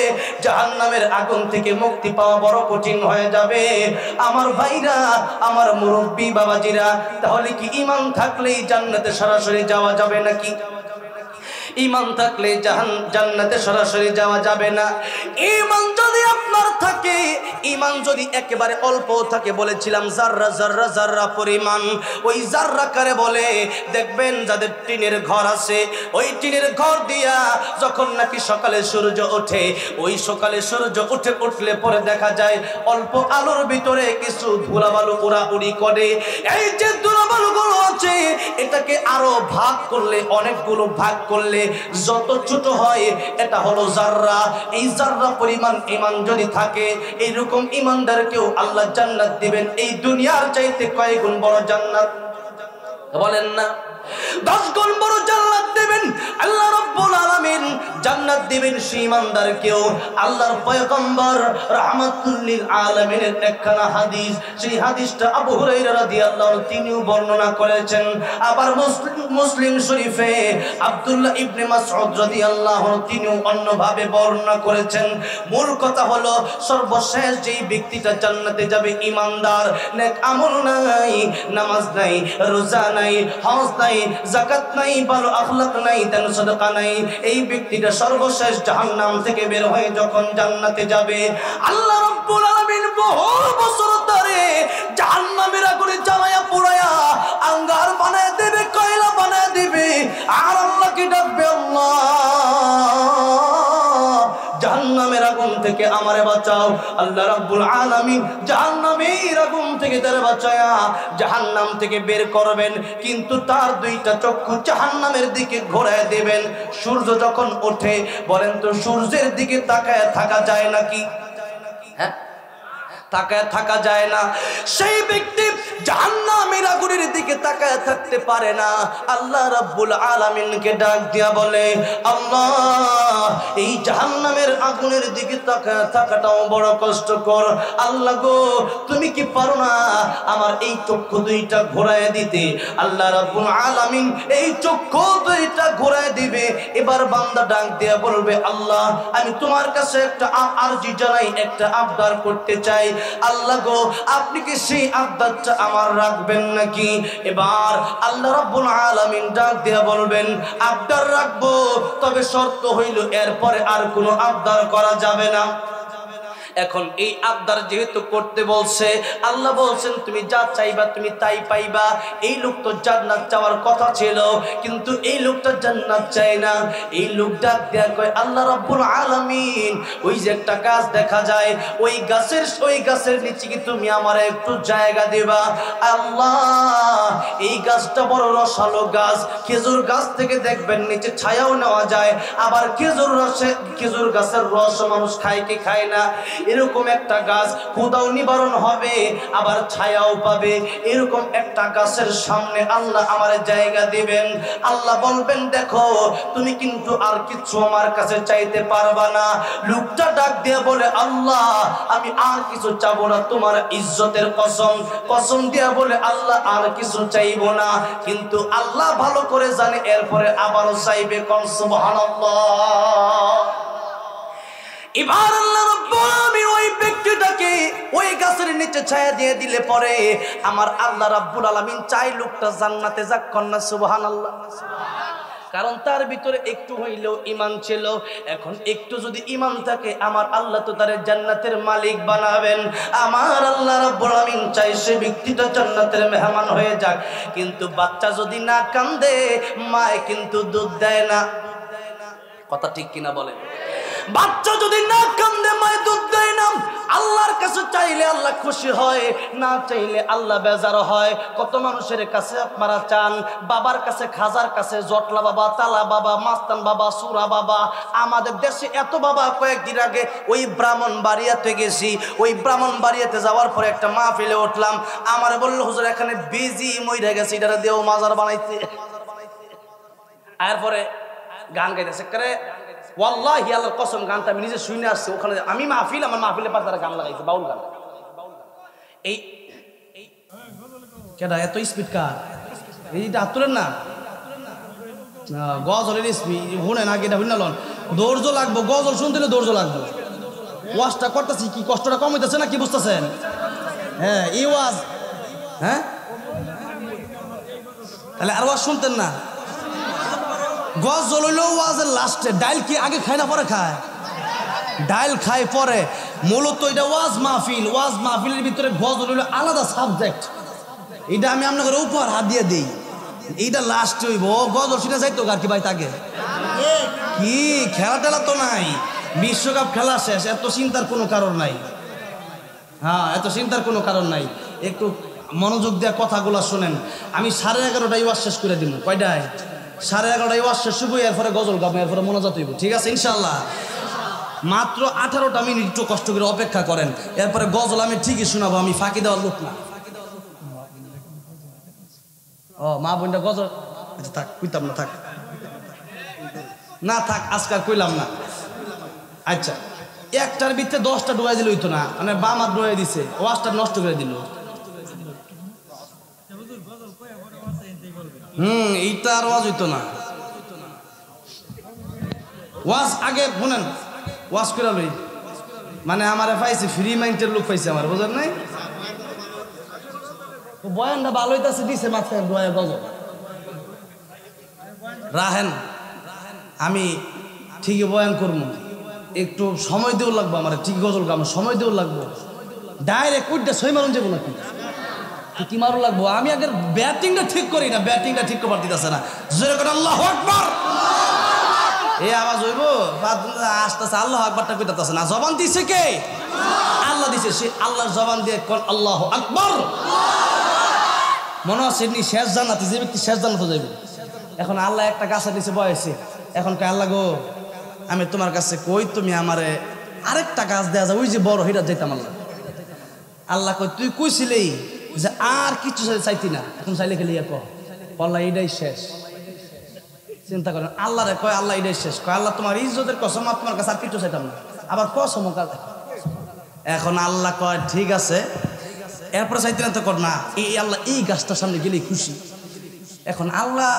জাহান্নামের আগুন থেকে মুক্তি পাওয়া বড় কঠিন হয়ে যাবে। আমার ভাইরা, আমার মুরব্বি বাবাজিরা, তাহলে কি ঈমান থাকলেই জান্নাতে সরাসরি যাওয়া যাবে নাকি? ঈমান থাকলে জান্নাতে সরাসরি যাওয়া যাবে না। ঈমান যদি আপনার থাকে, ঈমান যদি একেবারে অল্প থাকে, বলেছিলাম জাররা জাররা জাররা পরিমাণ, ওই জাররা কারে বলে? দেখবেন যাদের টিনের ঘর আছে, ওই টিনের ঘর দিয়া যখন নাকি সকালে সূর্য ওঠে, ওই সকালে সূর্য উঠলে পরে দেখা যায় অল্প আলোর ভিতরে কিছু ধুলাবালু উড়াউড়ি করে। এই যে ধুলাবালুগুলো আছে, এটাকে আরো ভাগ করলে, অনেকগুলো ভাগ করলে যত ছোট হয়, এটা হলো জাররা। এই জাররা পরিমাণ ঈমান যদি থাকে, এইরকম ঈমানদারকেও আল্লাহ জান্নাত দিবেন। এই দুনিয়ার চাইতে কয় গুণ বড় জান্নাত বলেন না? 10 গুণ বড় জান্নাত দিবেন আল্লাহ রাব্বুল আলামিন। জান্নাত দিবেন সেই ঈমানদারকেও। আল্লাহর পয়গম্বর রাহমাতুল লিল আলামিনের একখানা হাদিস, সেই হাদিসটা আবু হুরায়রা রাদিয়াল্লাহু তিনিও বর্ণনা করেছেন। আবার মুসলিম শরীফে আব্দুল্লাহ ইবনে মাসউদ রাদিয়াল্লাহু তিনিও অন্যভাবে বর্ণনা করেছেন। মূল কথা হলো, সর্বশেষ যেই ব্যক্তিটা জান্নাতে যাবে ঈমানদার, নেক আমল নাই, নামাজ নাই, রোজা নাই, হজ নাই, যাকাত নাই, ভালো আখলাক নাই, দান সাদাকা নাই, এই ব্যক্তিটা সর্বশেষ জাহান্নাম থেকে বের হয়ে যখন জান্নাতে যাবে, আল্লাহ রাব্বুল আলামিন বহু বছর ধরে জাহান্নামের আগুনে জ্বালায়া পোড়ায়া আঙ্গার বানায় দেবে, কয়লা বানায় দেবে। আর আল্লাহ কি ডাকবে? আল্লাহ, জাহান্নামের আগুন থেকে আমারে বাঁচাও। আল্লাহ রাব্বুল আলামিন জাহান্নামের আগুন থেকে তারে বাঁচায়া জাহান্নাম থেকে বের করবেন, কিন্তু তার দুইটা চক্ষু জাহান্নামের দিকে ঘোরায় দেবেন। সূর্য যখন ওঠে, বলেন তো সূর্যের দিকে তাকায় থাকা যায় নাকি? হ্যাঁ, তাকায় থাকা যায় না। সেই ব্যক্তি জাহান্নামের আগুনের দিকে তাকায় থাকতে পারে না। আল্লাহ রাব্বুল আলামিনকে ডাক দিয়া বলে, আল্লাহ, এই জাহান্নামের আগুনের দিকে তাকায় থাকাটাও বড় কষ্টকর। আল্লাহ গো, তুমি কি পারো না আমার এই চক্ষু দুইটা ঘোরায় দিতে? আল্লাহ রাব্বুল আলামিন এই চক্ষু দুইটা ঘোরায় দিবে। এবার বান্দা ডাক দিয়া বলবে, আল্লাহ, আমি তোমার কাছে একটা আরজি জানাই, একটা আবদার করতে চাই। আল্লাহ গো, আপনি কি সেই আবদারটা আমার রাখবেন নাকি? এবার আল্লাহ রাব্বুল আলামিন ডাক দিয়া বলবেন, আবদার রাখবো, তবে শর্ত হইল এরপরে আর কোনো আবদার করা যাবে না। এখন এই আবদার যেহেতু করতে বলছে, আল্লাহ বলছেন তুমি যা চাইবা তুমি তাই পাইবা। এই লোক তো জান্নাত চাওয়ার কথা ছিল, কিন্তু এই লোকটা জান্নাত চায় না। এই লোক ডাক দেয়া কয়, আল্লাহ রাব্বুল আলামিন, ওই যে একটা গাছ দেখা যায়, ওই গাছের নিচে কি তুমি আমার একটু জায়গা দিবা? আল্লাহ, এই গাছটা বড় রসালো গাছ, খেজুর গাছ থেকে দেখবেন নিচে ছায়াও নেওয়া যায়, আবার খেজুর গাছের রস মানুষ খায় কি খায় না? এরকম একটা গাছ, ক্ষুধাও নিবারণ হবে, আবার ছায়াও পাবে। এরকম একটা গাছের সামনে আল্লাহ আমার জায়গা দিবেন। আল্লাহ বলবেন, দেখো, তুমি কিন্তু আর কিছু আমার কাছে চাইতে পারবা না। লোকটা ডাক দিয়ে বলে, আল্লাহ, আমি আর কিছু চাবো না, তোমার ইজ্জতের কসম দিয়া বলে, আল্লাহ, আর কিছু চাইবো না। কিন্তু আল্লাহ ভালো করে জানে এরপরে আবারও চাইবে। কোন সুবহানাল্লাহ। এবার আল্লাহ রাব্বুল আলামিন ওই ব্যক্তিটাকে ওই গাছের নিচে ছায়া দিয়ে দিলে পরে আমার আল্লাহ রাব্বুল আলামিন চাই লোকটা জান্নাতে যাক। কন্যা সুবহানাল্লাহ। কারণ তার ভিতরে একটু হইলেও ঈমান ছিল। এখন একটু যদি ঈমান থাকে, আমার আল্লাহ তো তারে জান্নাতের মালিক বানাবেন। আমার আল্লাহ রাব্বুল আলামিন চাই সে ব্যক্তিটা জান্নাতের মেহমান হয়ে যাক। কিন্তু বাচ্চা যদি না কান্দে, মায়ে কিন্তু দুধ দেয় না। কথা ঠিক কিনা বলেন? বাচ্চা যদি না কান্দে মায়ের দুধ দেয় না। আল্লাহর কাছে চাইলে আল্লাহ খুশি হয়, না চাইলে আল্লাহ বেজার হয়। কত মানুষের কাছে আপনারা চান, বাবার কাছে, খাজার কাছে, জটলা বাবা, তালা বাবা, মাস্তান বাবা, সুরা বাবা। আমাদের দেশে এত বাবা। কয়েকদিন আগে ওই ব্রাহ্মণবাড়িয়াতে গেছি। ওই ব্রাহ্মণবাড়িয়াতে যাওয়ার পরে একটা মাহফিলে উঠলাম। আমার বললো হুজুর এখানে বিজি মইরা গেছে, এটা দিয়েও মাজার বানাইছে। এরপরে গান গাইতেছে করে, ওয়াল্লাহি আল্লাহর কসম গানটা আমি নিজে শুনে আসছি। ওখানে আমি মাহফিল, আমার মাহফিলের পাশে তারা গান লাগাইছে, বাউল গান। এই কেডা এত স্পিড কার? এইটা আত্মরেন না গজলের স্পিড শুনে না, এটা শুনে লন। ধৈর্য লাগবো, গজল শুনতে হলে ধৈর্য লাগবো। ওয়াজটা করতেছি কি কষ্টটা কম হইতেছে না কি বুঝতেছেন? হ্যাঁ এই ওয়াজ, হ্যাঁ তাহলে আর ওয়াজ শুনতেন না। গজল হইলেও ওয়াজের লাস্টে, ডাইল কি আগে খায় না পরে খায়? ডাইল খায় পরে। মূলত এটা ওয়াজ মাহফিল, ওয়াজ মাহফিলের ভিতরে গজল হইলো আলাদা সাবজেক্ট। এটা আমি আপনাকে উপহার হাত দিয়ে দিই, এইটা লাস্ট হইব। গজল শুনে যাইতো আর কি ভাই তাকে কি খেলা টেলা তো নাই, বিশ্বকাপ খেলা শেষ, এত চিন্তার কোনো কারণ নাই। হ্যাঁ এত চিন্তার কোনো কারণ নাই। একটু মনোযোগ দেওয়া কথাগুলো শোনেন। আমি 11:30টায় ওয়াজ শেষ করে দিব। কয়টায়? 11:30টায় ওয়াজ শেষ হইব, এরপরে গজল গাবো, এরপরে মোনাজাত হইব। ঠিক আছে ইনশাআল্লাহ? মাত্র 18টা মিনিট একটু কষ্ট করে অপেক্ষা করেন, এরপরে গজল আমি ঠিকই শোনাবো। আমি ফাঁকি দেওয়ার লোক না। ও মা বোনটা গজল, আচ্ছা থাক, কইতাম না, থাক না, থাক আজকে আর কইলাম না। আচ্ছা একটার ভিতরে 10টা ডুবাই দিল হইতো না, মানে বাম হাত ডুবাই দিছে, ওয়াজটা নষ্ট করে দিল। এইটা আর ওয়াজ হইতো না। ওয়াজ আগে শুনেন, ওয়াজ করে লই, মানে আমার পাইছে ফ্রি মাইন্ডের লোক পাইছে আমার, বুঝলেন নাই? বয়ানটা ভালো হইতাছে, দিছে মাথায় ডুবাই গজল। রাহেন আমি ঠিকই বয়ান করবো, একটু সময় দেওয়া লাগবো আমার, ঠিক গজল গামো সময় দেওয়া লাগবো। ডাইরেক্ট উঠতে সই মারুন যাবো নাকি কি মারু লাগবো? আমি আগে ব্যাটিংটা ঠিক করি না, ব্যাটিংটা ঠিক করবার দিতেছে না। জোরে করে আল্লাহু আকবার, এই আওয়াজ হইব আসতেছে। আল্লাহু আকবারটা কইতাছে না, জবান দিছে কে? আল্লাহ দিছে। সে আল্লাহর জবান দিয়ে কোন আল্লাহু আকবার। মনে হচ্ছে এমনি শেষ জান্নাতে, যে ব্যক্তি শেষ জান্নাতে যাইব। এখন আল্লাহ একটা গাছের নিচে বয়েছে, এখন কয় আল্লাহ গো আমি তোমার কাছে কই, তুমি আমারে আরেকটা গাছ দেয়া যায়, ওই যে বড় হিটা যাইতাম। আল্লাহ আল্লাহ কই তুই কইছিলি যে আর কিছু চাইতি না, এখন চাইলে খেলি আল্লাহ এইটাই শেষ। চিন্তা করেন, আল্লাহ রে কয় আল্লাহ এইটাই শেষ। কয় আল্লাহ তোমার ইজ্জতের কসম, তোমার কাছে আর কিছু চাইতাম না, আবার কসম। এখন আল্লাহ কয় ঠিক আছে, এরপরে চাইতে না তো কর না, এই আল্লাহ এই গাছটার সামনে গেলেই খুশি। এখন আল্লাহ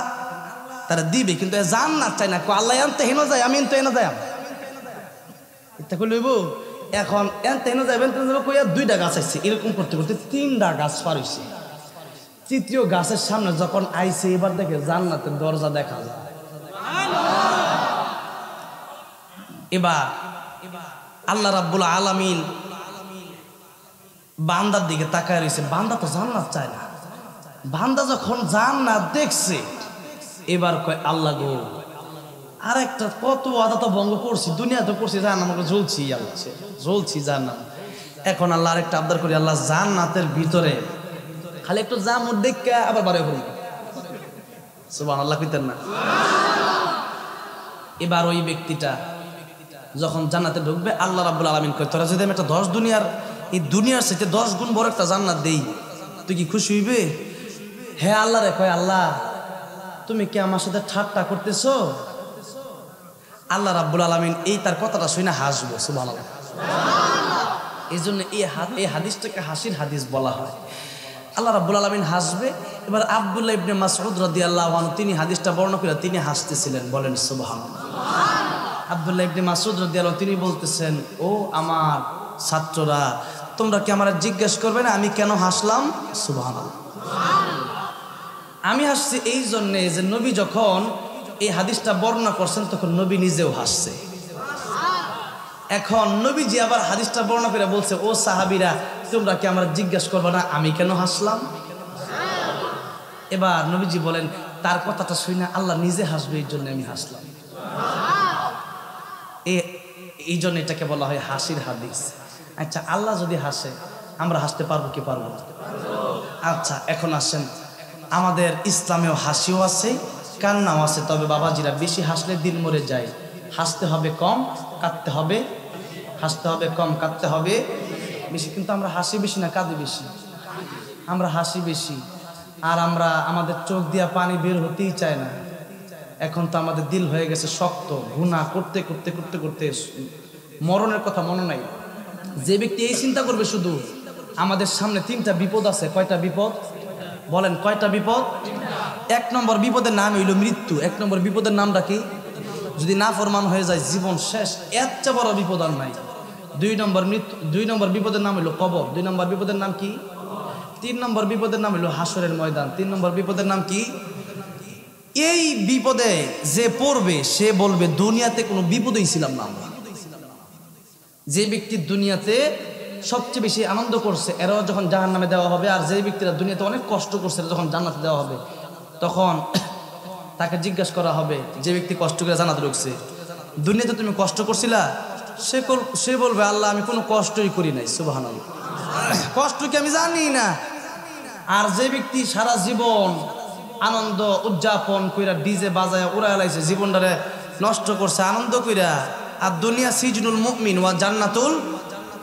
তারা দিবে, কিন্তু জান না চাই না। আল্লাহ এনতে হেন যায়, আমি এনতে এনে যাই, এটা কই লইব। এখন এনতে হেন যাইবেন কইয়া 2টা গাছ আসছে, এরকম করতে করতে 3টা গাছ পার হইছে। 3য় গাছের সামনে যখন আইছে, এবার দেখে জান্নাতের দরজা দেখা যায়। এবার আল্লাহ রাব্বুল আলামিন বান্দার দিকে তাকায় রয়েছে। বান্দা তো জান্নাত চায় না। বান্দা যখন জান্নাত দেখছে, এবার কয় আল্লাহ গো আর একটা কত আদা তো ভঙ্গ করছি, দুনিয়া তো করছি, জান্নাত আমরা জ্বলছি, আল্লাহ জ্বলছি জান্নাত। এখন আল্লাহ আরেকটা আবদার করি, আল্লাহ জান্নাতের ভিতরে খালি একটু জামুর দেখে আবার বারে হল। সুবহানাল্লাহ কইতেন না? এবার ওই ব্যক্তিটা যখন জান্নাতে ঢুকবে, আল্লাহ রাব্বুল আলামিন কয় তোরা যদি আমি একটা 10 দুনিয়ার, এই দুনিয়ার সাথে 10 গুণ বড় একটা জান্নাত দেই, তুই কি খুশি হইবে? হ্যাঁ আল্লাহ রে। কয় আল্লাহ তুমি কি আমার সাথে ঠাট্টা করতেছো? আল্লাহ রাব্বুল আলামিন এই তার কথাটা শুনে হাসবো। সুবহানাল্লাহ। এই জন্য এই হাদিসটাকে হাসির হাদিস বলা হয়। আল্লাহ রাব্বুল আলামিন হাসবে। এবার আব্দুল্লাহ ইবনে মাসউদ রাদিয়াল্লাহু আনহু তিনি হাদিসটা বর্ণনা করে তিনি হাসতেছিলেন, বলেন সুবহানাল্লাহ। আব্দুল্লাহ ইবনে মাসউদ রাদিয়াল্লাহু তিনি বলতেছেন, ও আমার ছাত্ররা, তোমরা কি আমার জিজ্ঞেস করবে না আমি কেন হাসলাম? সুবহানাল্লাহ। আমি হাসছি এই জন্যে যে নবী যখন এই হাদিসটা বর্ণনা করছেন তখন নবী নিজেও হাসছে। এখন নবীজি আবার হাদিসটা বর্ণনা করে বলছে, ও সাহাবীরা তোমরা কি আমার জিজ্ঞেস করবে না আমি কেন হাসলাম? এবার নবীজি বলেন তার কথাটা শুনে আল্লাহ নিজে হাসবে, এই জন্য আমি হাসলাম। এই জন্য এটাকে বলা হয় হাসির হাদিস। আচ্ছা, আল্লাহ যদি হাসে আমরা হাসতে পারবো কি পারবো? আচ্ছা, এখন আসেন, আমাদের ইসলামেও হাসিও আছে, কান্নাও আছে। তবে বাবাজিরা, বেশি হাসলে দিল মরে যায়। হাসতে হবে কম, কাঁদতে হবে, হাসতে হবে কম, কাঁদতে হবে বেশি। কিন্তু আমরা হাসি বেশি না কাঁদি বেশি? আমরা হাসি বেশি, আর আমরা আমাদের চোখ দিয়া পানি বের হতেই চায় না। এখন তো আমাদের দিল হয়ে গেছে শক্ত, গুনাহ করতে করতে করতে করতে মরণের কথা মনে নাই। যে ব্যক্তি এই চিন্তা করবে শুধু, আমাদের সামনে 3টা বিপদ আছে। কয়টা বিপদ বলেন? কয়টা বিপদ? 1 নম্বর বিপদের নাম হইল মৃত্যু। 1 নম্বর বিপদের নামটা কি? যদি নাফরমান হয়ে যায় জীবন শেষ, এর চেয়ে বড় বিপদ আর নাই। 2 নম্বর মৃত্যু। 2 নম্বর বিপদের নাম হইল কবর। 2 নম্বর বিপদের নাম কি? 3 নম্বর বিপদের নাম হইল হাসরের ময়দান। 3 নম্বর বিপদের নাম কি? এই বিপদে যে পড়বে সে বলবে দুনিয়াতে কোনো বিপদেই ছিলাম না আমরা। যে ব্যক্তি দুনিয়াতে সবচেয়ে বেশি আনন্দ করছে এরাও যখন জাহান্নামে দেওয়া হবে, আর যে ব্যক্তিরা দুনিয়াতে অনেক কষ্ট করছে যখন জান্নাতে দেওয়া হবে, তখন তাকে জিজ্ঞাসা করা হবে, যে ব্যক্তি কষ্ট করে জান্নাতে ঢুকছে, দুনিয়াতে তুমি কষ্ট করছিলা? সে বলবে, আল্লাহ আমি কোনো কষ্টই করি নাই। সুবহানাল্লাহ, কষ্ট কি আমি জানি না। আর যে ব্যক্তি সারা জীবন আনন্দ উদযাপন কইরা ডিজে বাজায় উড়ায় লাইছে, জীবনটারে নষ্ট করছে আনন্দ কইরা। আর দুনিয়া সিজনুল মুমিন ওয়া জান্নাতুল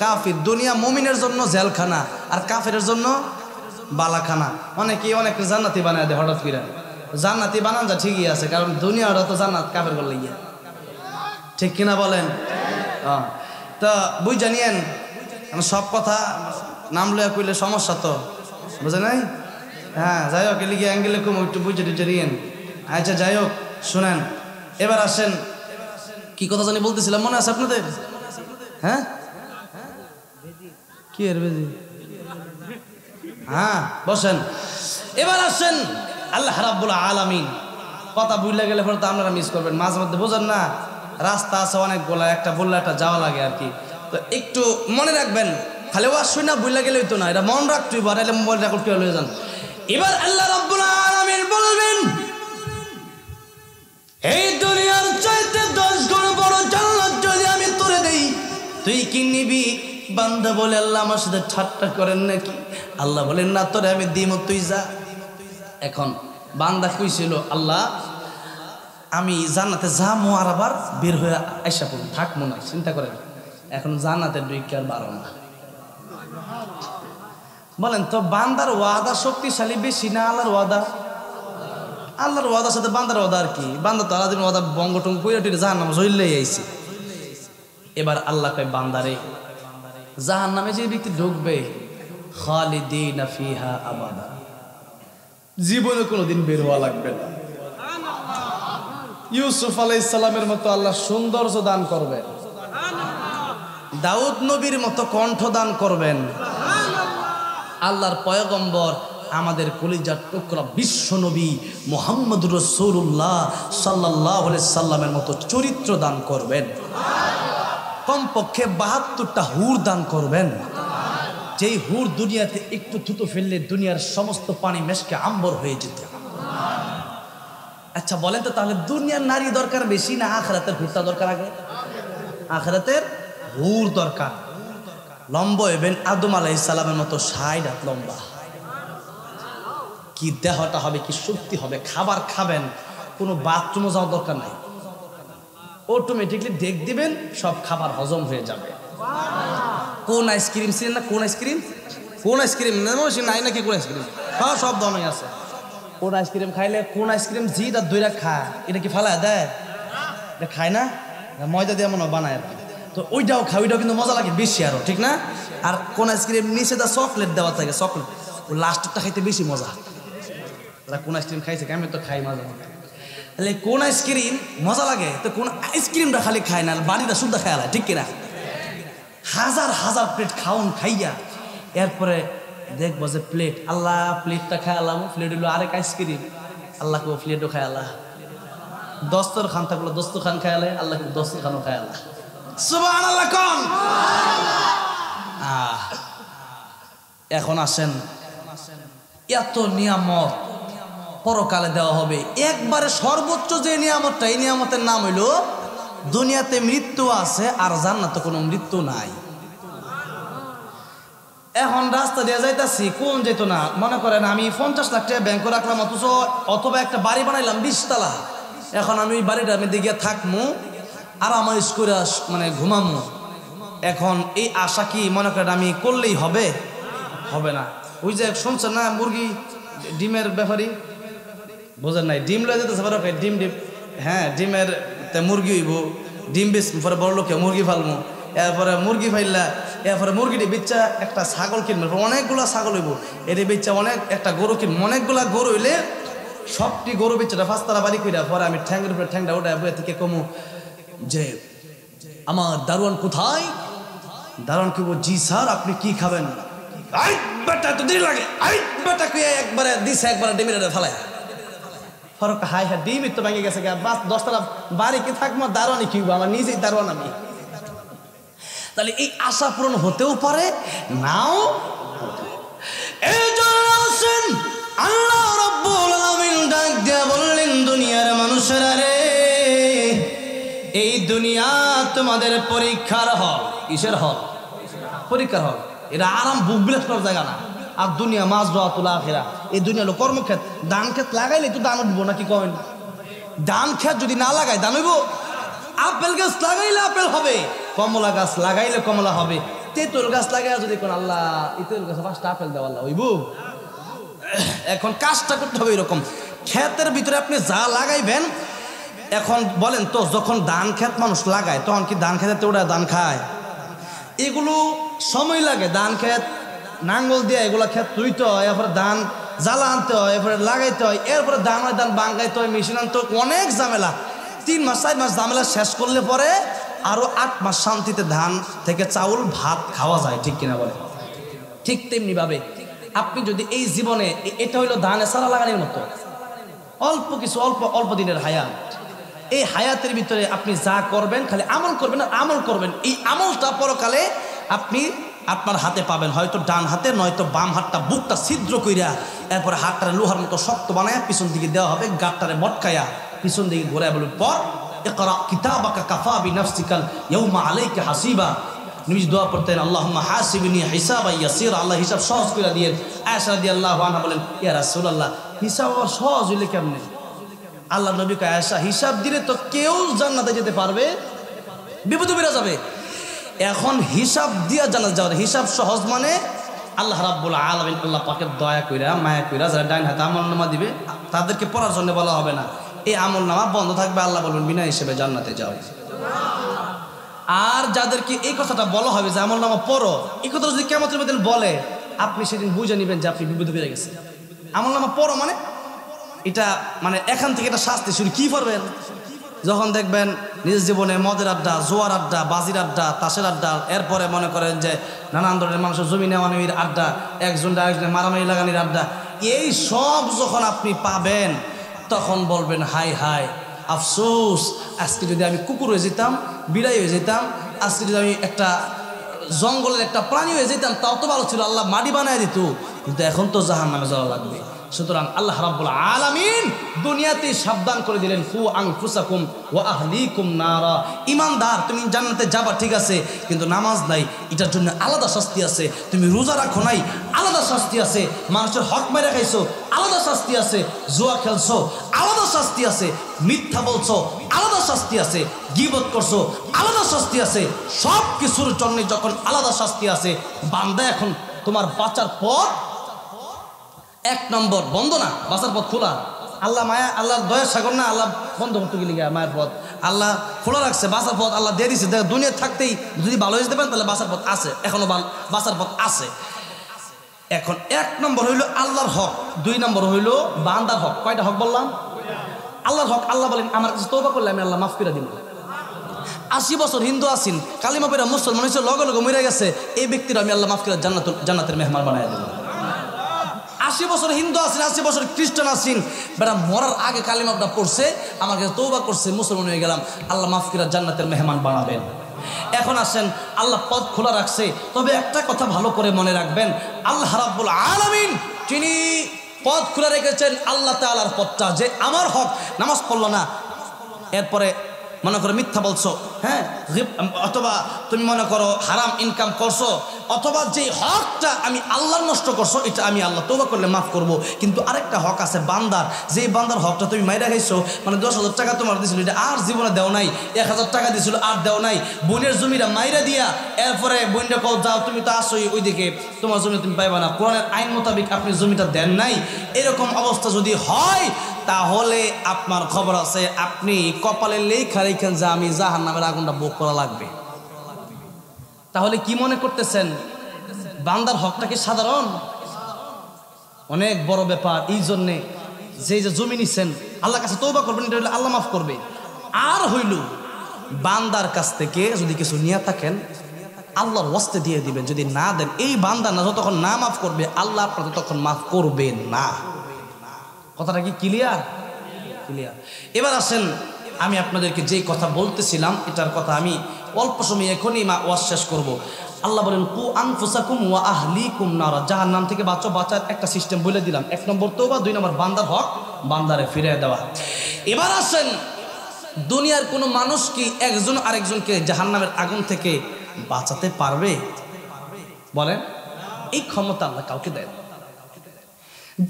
কাফির। দুনিয়া মুমিনের জন্য জেলখানা, আর কাফেরের জন্য বালাখানা। অনেকে অনেকে জান্নাতি বানায় দেয় হঠাৎ করে। জান্নাতি বানান যা ঠিকই আছে, কারণ দুনিয়াটা তো জান্নাত কাফের বলে গিয়া, ঠিক কিনা বলেন? তো বুঝ জানিয়েন, সব কথা নাম লইয়া কইলে সমস্যা তো, বুঝে নাই? হ্যাঁ, যাই হোক, এলিগে অ্যাঙ্গেলে কম একটু বুঝে টুঝে নিয়েন। আচ্ছা, যাই হোক, শুনেন, এবার আসেন, কি কথা জানি বলতেছিলাম, মনে আছে আপনাদের? হ্যাঁ, কি এর বেজি? হ্যাঁ, বসেন। এবার আসেন, আল্লাহ রাব্বুল আলামিন, কথা ভুলে গেলে পরে তো আপনারা মিস করবেন, মাঝে মধ্যে বোঝেন না, রাস্তা আছে অনেকগুলা, একটা বললে একটা যাওয়া লাগে আর কি। তো একটু মনে রাখবেন, খালি ওয়াজ শুই না ভুলে গেলেই তো না, এটা মন রাখতেই পারে, মোবাইল রেকর্ড করে লয়ে যান। এবার আল্লাহ রাব্বুল আলামিন বলবেন, এই দুনিয়ার চাইতে 10 গুণ বড় জান্নাত যদি আমি তোরে দেই, তুই কি নিবি? বান্দা বলে, আল্লাহ আমার সাথে ঠাট্টা করেন নাকি? আল্লাহ বলেন, না, তোরে আমি দিমু, তুই যা। এখন বান্দা কইছিল, আল্লাহ আমি জান্নাতে যাবো, আর আবার বের হয়ে আইসা পড়ব, থাকবো না, চিন্তা করেন। এখন জান্নাতের দুইকে আর বারো না। বলেন তো, বান্দার ওয়াদা শক্তিশালী বেশি না আল্লাহর ওয়াদা? আল্লাহর ওয়াদার সাথে বান্দার ওয়াদা আর কি? বান্দা তো আলাদিন ওয়াদা বঙ্গটং কইরা টুইরা জাহান্নামে জ্বললেই আইছে। এবার আল্লাহ কয়, বান্দারে, জাহান্নামে যে ব্যক্তি ঢুকবে, খালিদিনা ফিহা আবাদা, জীবনে কোনোদিন বের হওয়া লাগবে না। ইউসুফ আলাইহিস সালামের মতো আল্লাহ সৌন্দর্য দান করবেন, দাউদ নবীর মতো কণ্ঠ দান করবেন, আল্লাহর পয়গম্বর আমাদের কলিজার টুকরা বিশ্ব নবী মুহাম্মদুর রাসূলুল্লাহ সাল্লাল্লাহু আলাইহি সাল্লামের মতো চরিত্র দান করবেন, কমপক্ষে 72টা হুর দান করবেন, যেই হুর দুনিয়াতে একটু থুতু ফেললে দুনিয়ার সমস্ত পানি মেশকে আম্বর হয়ে যেত। আচ্ছা বলেন তো, তাহলে দুনিয়ার নারী দরকার বেশি না আখিরাতের হুরটা দরকার? আগে আখিরাতের হুর দরকার। লম্বা হইবেন আদম আলাইহিস সালামের মতো 60 হাত লম্বা, কি দেহটা হবে, কি শক্তি হবে, খাবার খাবেন, কোনো বাথরুমে যাওয়ার দরকার নাই, অটোমেটিকলি দেখ দিবেন, সব খাবার হজম হয়ে যাবে। কোন আইসক্রিম ছিলেন না? কোন আইসক্রিম? কোন আইসক্রিম নাই নাকি? কোন আইসক্রিম? হ্যাঁ, সব ধরনের আছে। কোন আইসক্রিম খাইলে, কোন আইসক্রিম জিটা দইরা খায়, এটা কি ফালায় দেয়? এটা খায় না, ময়দা দিয়ে মনে বানায় আর কি। তো ওইটাও খায়, ওইটাও কিন্তু মজা লাগে বেশি আরো, ঠিক না? আর কোন আইসক্রিম নিচে দা চকলেট দেওয়া থাকে, চকলেট, ও লাস্টটা খাইতে বেশি মজা। তারা কোন আইসক্রিম খাইছে, আমি তো খাই মাঝে মাঝে। তাহলে কোন আইসক্রিম মজা লাগে, তো কোন আইসক্রিমটা খালি খায় না, বাড়িটা শুদ্ধ খায়, ঠিক কিনা? হাজার হাজার প্লেট খাওন খাইয়া এরপরে দেখবো যে প্লেট, আল্লাহ প্লেটটা খায় আল্লাহ, প্লেট হইলো আরেক আইসক্রিম, আল্লাহ কেউ প্লেটও খায় আল্লাহ, দস্তরখান থাকলো দস্তরখান খায় আল্লাহ, আল্লাহ কেউ দস্তরখানও খায় আল্লাহ। সুবহানাল্লাহ কোন? এখন আসেন, এত নিয়ামত পরকালে দেওয়া হবে, একবারে সর্বোচ্চ যে নিয়ামতটা, এই নিয়ামতের নাম হইল দুনিয়াতে মৃত্যু আছে আর জান্নাতে কোনো মৃত্যু নাই। এখন রাস্তা দিয়ে যাইতাছি, কোন যেত না, মনে করেন আমি 50 লাখ টাকা ব্যাংকে রাখলাম, অথবা একটা বাড়ি বানাইলাম 20 তলা, এখন আমি ওই বাড়িটার মধ্যে গিয়ে থাকবো আর আমার স্কুলে মানে ঘুমামো। এখন এই আশা কি মনে করেন আমি করলেই হবে? হবে না। ওই যে শুনছেন না মুরগি ডিমের ব্যাপারী, বোঝেন নাই, ডিম লয়ে যেতেছে ডিম ডিম, হ্যাঁ ডিমের মুরগি হইব, ডিম বেশ পরে বড় লোকে মুরগি ফালবো, এরপরে মুরগি ফাইলা, এরপরে মুরগিটি বেচা একটা ছাগল কিনবে, অনেকগুলা ছাগল হইব, এটি বেচা অনেক একটা গরু কিনবো, অনেকগুলা গরু হইলে সবটি গরু বেচাটা 5 তলা বাড়ি কইরা পরে আমি ঠ্যাংের উপরে ঠ্যাংটা উঠে বইয়া থেকে কমু যে আমার দারোয়ান কোথায়? দারোয়ান কি জি স্যার আপনি কি খাবেন? আই বেটা তো দেরি লাগে, আই বেটা কে একবারে দিছে, একবারে ডিমিরে ফেলায় ফরক, হাই হ্যাঁ ডিমই তো ভেঙে গেছে, 10 তলা বাড়ি কি থাকবো, দারোয়ানি কি আমার নিজেই দারোয়ান আমি। তাহলে এই আশা পূরণ হতেও পারে, নাও। এই জন্য আল্লাহ রাব্বুল আলামিন ডাক দিয়া বললেন, দুনিয়ার মানুষেরা রে, এই দুনিয়া তোমাদের পরীক্ষার হল। কিসের হল? পরীক্ষার হল। এটা আরাম বুক বিলাস করার জায়গা না। আর দুনিয়া মাজরাতুল আখিরা, এই দুনিয়া হলো কর্মক্ষেত। ধান ক্ষেত লাগাইলে তো ধান উঠবো নাকি কমেন? ধান ক্ষেত যদি না লাগাই ধান হইব? আপেল গাছ লাগাইলে আপেল হবে, কমলা গাছ লাগাইলে কমলা হবে, তেঁতুল গাছ লাগাই যদি কোন আল্লাহ তেঁতুল গাছে 5টা আপেল দেওয়া আল্লাহ হইব। এখন কাজটা করতে হবে এরকম, ক্ষেতের ভিতরে আপনি যা লাগাইবেন। এখন বলেন তো, যখন ধান ক্ষেত মানুষ লাগায় তখন কি ধান খেতে ওটা ধান খায়? এগুলো সময় লাগে, ধান ক্ষেত নাঙ্গল দিয়ে এগুলা ক্ষেত তুইতে হয়, এরপরে ধান জ্বালা আনতে হয়, এরপরে লাগাইতে হয়, এরপরে ধান হয় ধান বাঙ্গাইতে হয়, মেশিন আনতে হয়, অনেক ঝামেলা। 3 মাস 4 মাস ঝামেলা শেষ করলে পরে আরো 8 মাস শান্তিতে ধান থেকে চাউল ভাত খাওয়া যায়, ঠিক কিনা বলে? ঠিক তেমনি ভাবে আপনি যদি এই জীবনে, এটা হইলো ধানে সারা লাগানোর মতো, অল্প কিছু অল্প দিনের হায়াত। এই হায়াতের ভিতরে আপনি যা করবেন খালি আমল করবেন আর আমল করবেন। এই আমলটা পরকালে আপনি আপনার হাতে পাবেন, হয়তো ডান হাতে নয়তো বাম হাতটা বুকটা ছিদ্র কইরা, এরপরে হাতটারে লোহার মতো শক্ত বানায়া পিছন দিকে দেওয়া হবে, গাঁটটারে মটকায়া পিছন দিকে ঘুরে বলুন, পর ইকরা কিতাবাকা কাফা বিনাফসিকাল ইয়াউমা আলাইকা হাসিবা। নবী দোয়া পড়তেন, আল্লাহুম্মা হাসিবনি হিসাবান ইয়াসীরা, আল্লাহ হিসাব সহজ করে দিয়েন। আয়েশা রাদিয়াল্লাহু আনহা বলেন, ইয়া রাসূলুল্লাহ হিসাব আবার সহজ হইলে কেমনে? আল্লাহ নবী কয়, আয়েশা হিসাব দিলে তো কেউ জান্নাতে যেতে পারবে, বিপদে পড়ে যাবে। এখন হিসাব দিয়া জান্নাত যাওয়া, হিসাব সহজ মানে আল্লাহ রাব্বুল আলামিন আল্লাহ পাকের দয়া কইরা মায়া কইরা যারা ডাইন হাতে আমলনামা দিবে তাদেরকে পড়ার জন্য বলা হবে না, এই আমলনামা বন্ধ থাকবে, আল্লাহ বলবেন বিনা হিসেবে জান্নাতে যাও। আর যাদেরকে এই কথাটা বলা হবে যে আমলনামা পড়ো, এই কথা যদি কিয়ামতের দিন বলে, আপনি সেদিন বুঝে নেবেন যে আপনি বিপদে পড়ে গেছেন। আমলনামা পড়ো মানে এটা মানে এখান থেকে এটা শাস্তি শুরু। কি করবেন? যখন দেখবেন নিজের জীবনে মদের আড্ডা, জোয়ার আড্ডা, বাজির আড্ডা, তাসের আড্ডা, এরপরে মনে করেন যে নানান ধরনের মানুষের জমি নেওয়ানির আড্ডা, একজনটা একজনের মারামারি লাগানির আড্ডা, এই সব যখন আপনি পাবেন তখন বলবেন, হাই হাই আফসোস, আজকে যদি আমি কুকুর হয়ে যেতাম, বিড়াই হয়ে যেতাম, আজকে যদি আমি একটা জঙ্গলের একটা প্রাণী হয়ে যেতাম তাও তো ভালো ছিল, আল্লাহ মাটি বানায় দিত, কিন্তু এখন তো জাহান্নামে যাওয়া লাগবে। সুতরাং আল্লাহ রাব্বুল আলামিন দুনিয়াতে সাবধান করে দিলেন, ফু আনফুসাকুম ওয়া আহলিকুম নারা। ইমানদার, তুমি জান্নাতে যাবা ঠিক আছে, কিন্তু নামাজ নাই, এটার জন্য আলাদা শাস্তি আছে। তুমি রোজা রাখো নাই, আলাদা শাস্তি আছে। মানুষের হক মেরে খাইছো, আলাদা শাস্তি আছে। জুয়া খেলছো, আলাদা শাস্তি আছে। মিথ্যা বলছো, আলাদা শাস্তি আছে। গীবত করছো, আলাদা শাস্তি আছে। সব কিছুর জন্য যখন আলাদা শাস্তি আছে, বান্দা এখন তোমার বাঁচার পথ 1 নম্বর বন্ধ না, বাঁচার পথ খোলা। আল্লাহ মায়া, আল্লাহর দয়ার সাগর না, আল্লাহ বন্ধ করতে গেলে মায়ের পথ আল্লাহ খোলা রাখছে, বাঁচার পথ আল্লাহ দিয়ে দিচ্ছে। দেখ দুনিয়া থাকতেই যদি ভালো হয়ে যেতে পারেন তাহলে বাঁচার পথ আছে, এখনো বাঁচার পথ আছে। এখন 1 নম্বর হইল আল্লাহর হক, 2 নম্বর হইল বান্দার হক। কয়টা হক বললাম? আল্লাহর হক। আল্লাহ বলেন, আমার কাছে তওবা করলে আমি আল্লাহ মাফ করে দিব। 80 বছর হিন্দু আছেন, কালিমা পড়া মুসলমান হয়েছে, লগে লগে মরে গেছে, এই ব্যক্তির আমি আল্লাহ মাফ করে জান্নাতের মেহমান বানায় দেব। 80 বছর হিন্দু আছেন, 80 বছর খ্রিস্টান আছেন, বেটা মরার আগে কালিমাটা পড়ছে, আমার কাছে তওবা করছে, মুসলমান হয়ে গেলাম, আল্লাহ মাফ করে জান্নাতের মেহমান বানাবেন। এখন আসেন, আল্লাহ পথ খোলা রাখছে, তবে একটা কথা ভালো করে মনে রাখবেন, আল্লাহ রাব্বুল আলামিন তিনি পথ খোলা রেখেছেন আল্লাহ তাআলার পথটা, যে আমার হক, নামাজ পড়লো না, এরপরে মনে করো মিথ্যা বলছো, হ্যাঁ, অথবা তুমি মনে করো হারাম ইনকাম করছো, অথবা যে হকটা আমি আল্লাহর নষ্ট করছো, এটা আমি আল্লাহ তওবা করলে মাফ করব। কিন্তু আরেকটা হক আছে বান্দার, যেই বান্দার হকটা তুমি মাইরা খাইছো, মানে 10,000 টাকা তোমার দিছিল, এটা আর জীবনে দেও নাই, 1,000 টাকা দিছিল আর দেও নাই, বোনের জমিটা মাইরা দিয়া এরপরে বোনটা কও যাও তুমি তো আসোই ওইদিকে, তোমার জমি তুমি পাইবা না, কোরআনের আইন মোতাবেক আপনি জমিটা দেন নাই, এরকম অবস্থা যদি হয় তাহলে আপনার খবর আছে, আপনি কপালে লেখা রেখেন যে আমি জাহান্নামের আগুনটা ভোগ করা লাগবে। তাহলে কি মনে করতেছেন বান্দার হকটা কি সাধারণ? অনেক বড় ব্যাপার। এই জন্যে যে জমি নিচ্ছেন আল্লাহর কাছে তওবা করবেন, এটা হইলে আল্লাহ মাফ করবে। আর হইল বান্দার কাছ থেকে যদি কিছু নিয়ে থাকেন আল্লাহর ওয়াস্তে দিয়ে দিবেন, যদি না দেন এই বান্দা না যতক্ষণ না মাফ করবে আল্লাহ আপনার ততক্ষণ মাফ করবেন না। কথাটা কি ক্লিয়ার? ক্লিয়ার। এবার আসেন, আমি আপনাদেরকে যেই কথা বলতেছিলাম এটার কথা আমি অল্প সময় এখনই ওয়াজ শেষ করব। আল্লাহ বলেন কু আনফুসাকুম ওয়া আহলিকুম নারা, জাহান্নাম থেকে বাঁচার একটা সিস্টেম বলে দিলাম। 1 নম্বর তওবা, 2 নম্বর বান্দার হক বান্দারে ফিরিয়ে দেওয়া। এবার আসেন, দুনিয়ার কোনো মানুষ কি একজন আরেকজনকে জাহান্নামের আগুন থেকে বাঁচাতে পারবে? বলেন, এই ক্ষমতা আল্লাহ কাউকে দেয়।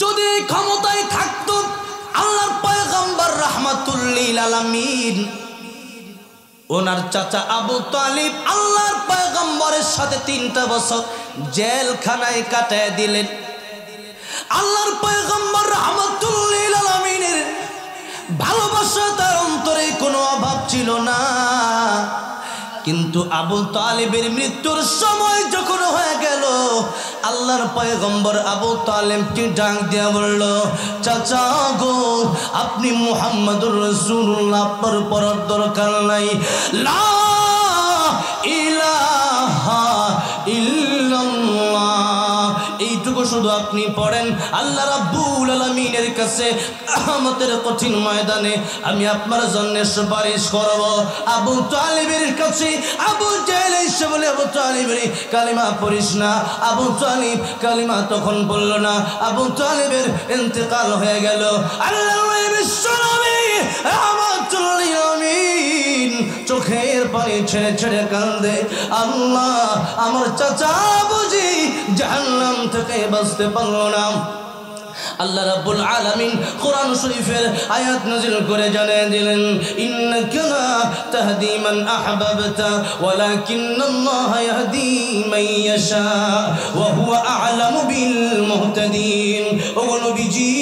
যদি এই ক্ষমতায় থাকতো আল্লাহর পয়গম্বর রাহমাতুল লিল আলামিন ওনার চাচা আবু তালিব আল্লাহর পয়গম্বরের সাথে 3টা বছর জেলখানায় কাটায় দিলেন। আল্লাহর পয়গম্বর রাহমাতুল লিল আলামিনের ভালোবাসা তার অন্তরে কোনো অভাব ছিল না। কিন্তু আবু তালিবের মৃত্যুর সময় যখন হয়ে গেল, আল্লাহর পয়গম্বর আবু তালিবকে ডাক দিয়া বলল, চাচা গো, আপনি মুহাম্মদুর রাসূলুল্লাহ, আপনার পড়ার দরকার নাই, লা ইলাহা ইল্লাল্লাহ এইটুকু শুধু আপনি পড়েন। আল্লাহ রাব্বুল আলামিনের কাছে কিয়ামতের কঠিন ময়দানে আমি আপনার জন্য সুপারিশ করব। আবু তালিবের কাছে আবু জাহেল এসে বলে, আবু তালিবের কালিমা পড়িস না। আবু তালিব কালিমা তখন বলল না। আবু তালিবের ইন্তেকাল হয়ে গেল। আল্লাহর বিশ্বনবী রাহমাতুল লিল আলামিন চোখের পানি ছেড়ে ছেড়ে কান্দে, আল্লাহ আমার চাচা বুঝি জাহান্নাম থেকে বাঁচতে পারল না। আল্লাহ রাব্বুল আলামিন কোরআন শরীফের আয়াত নাযিল করে জানিয়ে দিলেন, ইন্নাকা লা তাহদি মান আহবাবতা ওয়ালাকিন্নাল্লাহা ইয়াহদি মান ইয়াশা ওয়া হুয়া আ'লামু বিল মুহতাদিন। ও নবীজি,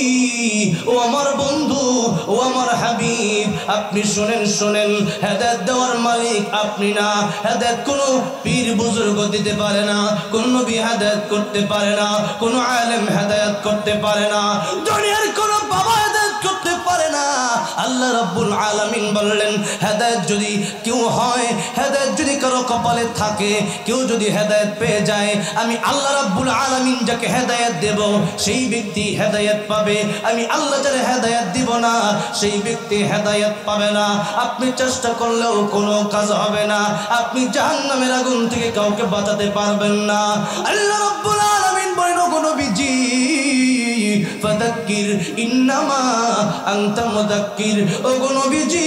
ও আমার বন্ধু, ও আমার হাবিব, আপনি শুনেন শুনেন, হেদায়েত দেওয়ার মালিক আপনি না। হেদায়েত কোনো পীর বুজুর্গ দিতে পারে না, কোন নবী হেদায়েত করতে পারে না, কোন আলেম হেদায়েত করতে পারে না, দুনিয়ার কোন বাবা হেদায়েত করতে পারে না। আল্লাহ রাব্বুল আলামিন বললেন, হেদায়েত যদি কেউ হয়, হেদায়েত যদি কারো কপালে থাকে, কেউ যদি হেদায়েত পেয়ে যায়, আমি আল্লাহ রাব্বুল আলামিন যাকে হেদায়েত দেব সেই ব্যক্তি হেদায়েত পাবে। আমি আল্লাহ যারে হেদায়েত দিব না সেই ব্যক্তি হেদায়েত পাবে না। আপনি চেষ্টা করলেও কোনো কাজ হবে না, আপনি জাহান্নামের আগুন থেকে কাউকে বাঁচাতে পারবেন না। আল্লাহ রাব্বুল আলামিন বলেন, ও নবীজি ফাযাক্কির ইন্নামা আনতা মুযাক্কির, ও নবীজি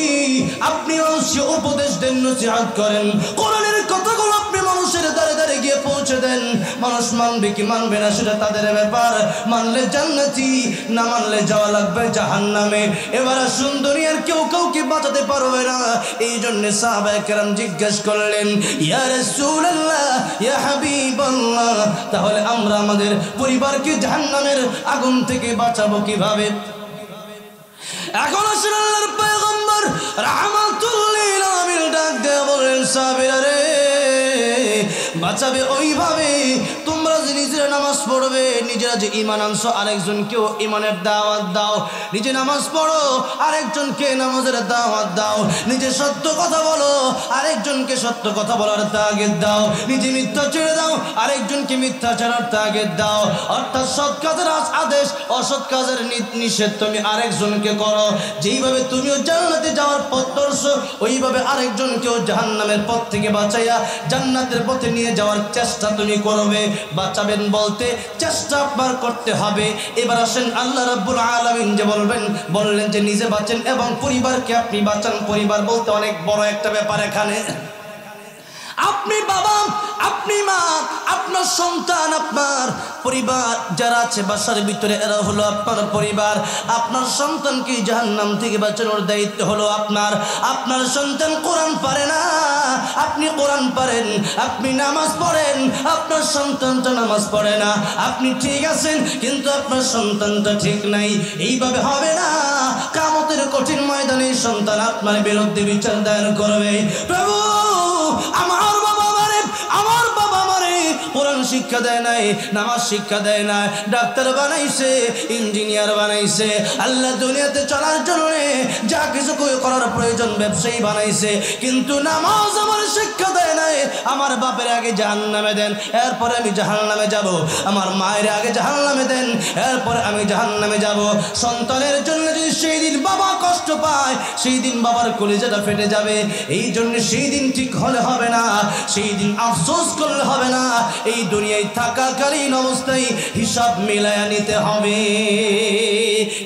আপনি মানুষকে উপদেশ দেন, নসিহত করেন, কোরআনের কথাগুলো আপনি মানুষের দ্বারে দ্বারে গিয়ে পৌঁছে দেন। মানুষ মানবে কি মানবে না সেটা তাদের ব্যাপার। মানলে জান্নাতি, না মানলে যাওয়া লাগবে জাহান্নামে। এবার আসুন, দুনিয়ার কেউ কাউকে বাঁচাতে পারবে না। এই জন্য সাহাবায়ে কেরাম জিজ্ঞেস করলেন, ইয়া রাসূলুল্লাহ, ইয়া হাবিবাল্লাহ, তাহলে আমরা আমাদের পরিবারকে জাহান্নামের আগুন থেকে বাঁচাবো কিভাবে? এখন আসেন আল্লাহর পয়গম্বর রাহমাতুল লিল আলামিন ডাক দিয়ে বলেন, সাহাবীরা রে, বাঁচাবে ওইভাবে তোমরা যে নিজেরা নামাজ পড়বে, নিজেরা যে ঈমান আনছো আরেকজনকেও ঈমানের দাওয়াত দাও, নিজে নামাজ পড়ো আরেকজনকে নামাজের দাওয়াত দাও, নিজে সত্য কথা বলো আরেকজনকে সত্য কথা বলার তাগিদ দাও, নিজে মিথ্যা ছেড়ে দাও আরেকজনকে মিথ্যা ছাড়ার তাগিদ দাও। অর্থাৎ সৎ কাজের আদেশ, অসৎ কাজের নিষেধ তুমি আরেকজনকে করো। যেইভাবে তুমিও জান্নাতে যাওয়ার পথ ধরছো, ওইভাবে আরেকজনকেও জাহান্নামের পথ থেকে বাঁচাইয়া জান্নাতের পথে নিয়ে নিয়ে যাওয়ার চেষ্টা তুমি করবে। বাঁচাবেন বলতে চেষ্টা আপনার করতে হবে। এবার আসেন আল্লাহ রাব্বুল আলামিন যে বললেন যে নিজে বাঁচেন এবং পরিবারকে আপনি বাঁচান। পরিবার বলতে অনেক বড় একটা ব্যাপার এখানে। আপনি বাবা, আপনি মা, আপনার সন্তান, আপনার পরিবার যারা আছে বাসার ভিতরে, এরা হলো আপনার পরিবার। আপনার সন্তানকে জাহান্নাম থেকে বাঁচানোর দায়িত্ব হলো আপনার। আপনার সন্তান কোরআন পারে না, আপনি কোরআন পারেন, আপনি নামাজ পড়েন, আপনার সন্তানটা নামাজ পড়ে না। আপনি ঠিক আছেন কিন্তু আপনার সন্তানটা ঠিক নাই। এইভাবে হবে না। কিয়ামতের কঠিন ময়দানে সন্তান আপনার বিরুদ্ধে বিচার দায়ের করবে। প্রভু, আমার বাবা মারে কোরআন শিক্ষা দেয় নাই, নামাজ শিক্ষা দেয় না, ডাক্তার বানাইছে, ইঞ্জিনিয়ার বানাইছে, আল্লাহ দুনিয়াতে চলার জন্য যা কিছু করার প্রয়োজন ব্যবসায়ী বানাইছে, কিন্তু নামাজ আমার শিক্ষা দেয় নাই। আমার বাপের আগে জাহান্নামে দেন, এরপরে আমি জাহান্নামে যাব। আমার মায়ের আগে জাহান্নামে দেন, এরপরে আমি জাহান্নামে যাব। সন্তানের জন্য যদি সেই দিন বাবা কষ্ট পায়, সেই দিন বাবার কলিজাটা ফেটে যাবে। এই জন্য সেই দিন ঠিক হলে হবে না, সেই দিন আফসোস করলে হবে না। এই দুনিয়ায় থাকাকালীন অবস্থায় হিসাব মিলায়া নিতে হবে।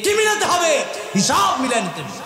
কি মিলাতে হবে? হিসাব মিলায়া নিতে হবে।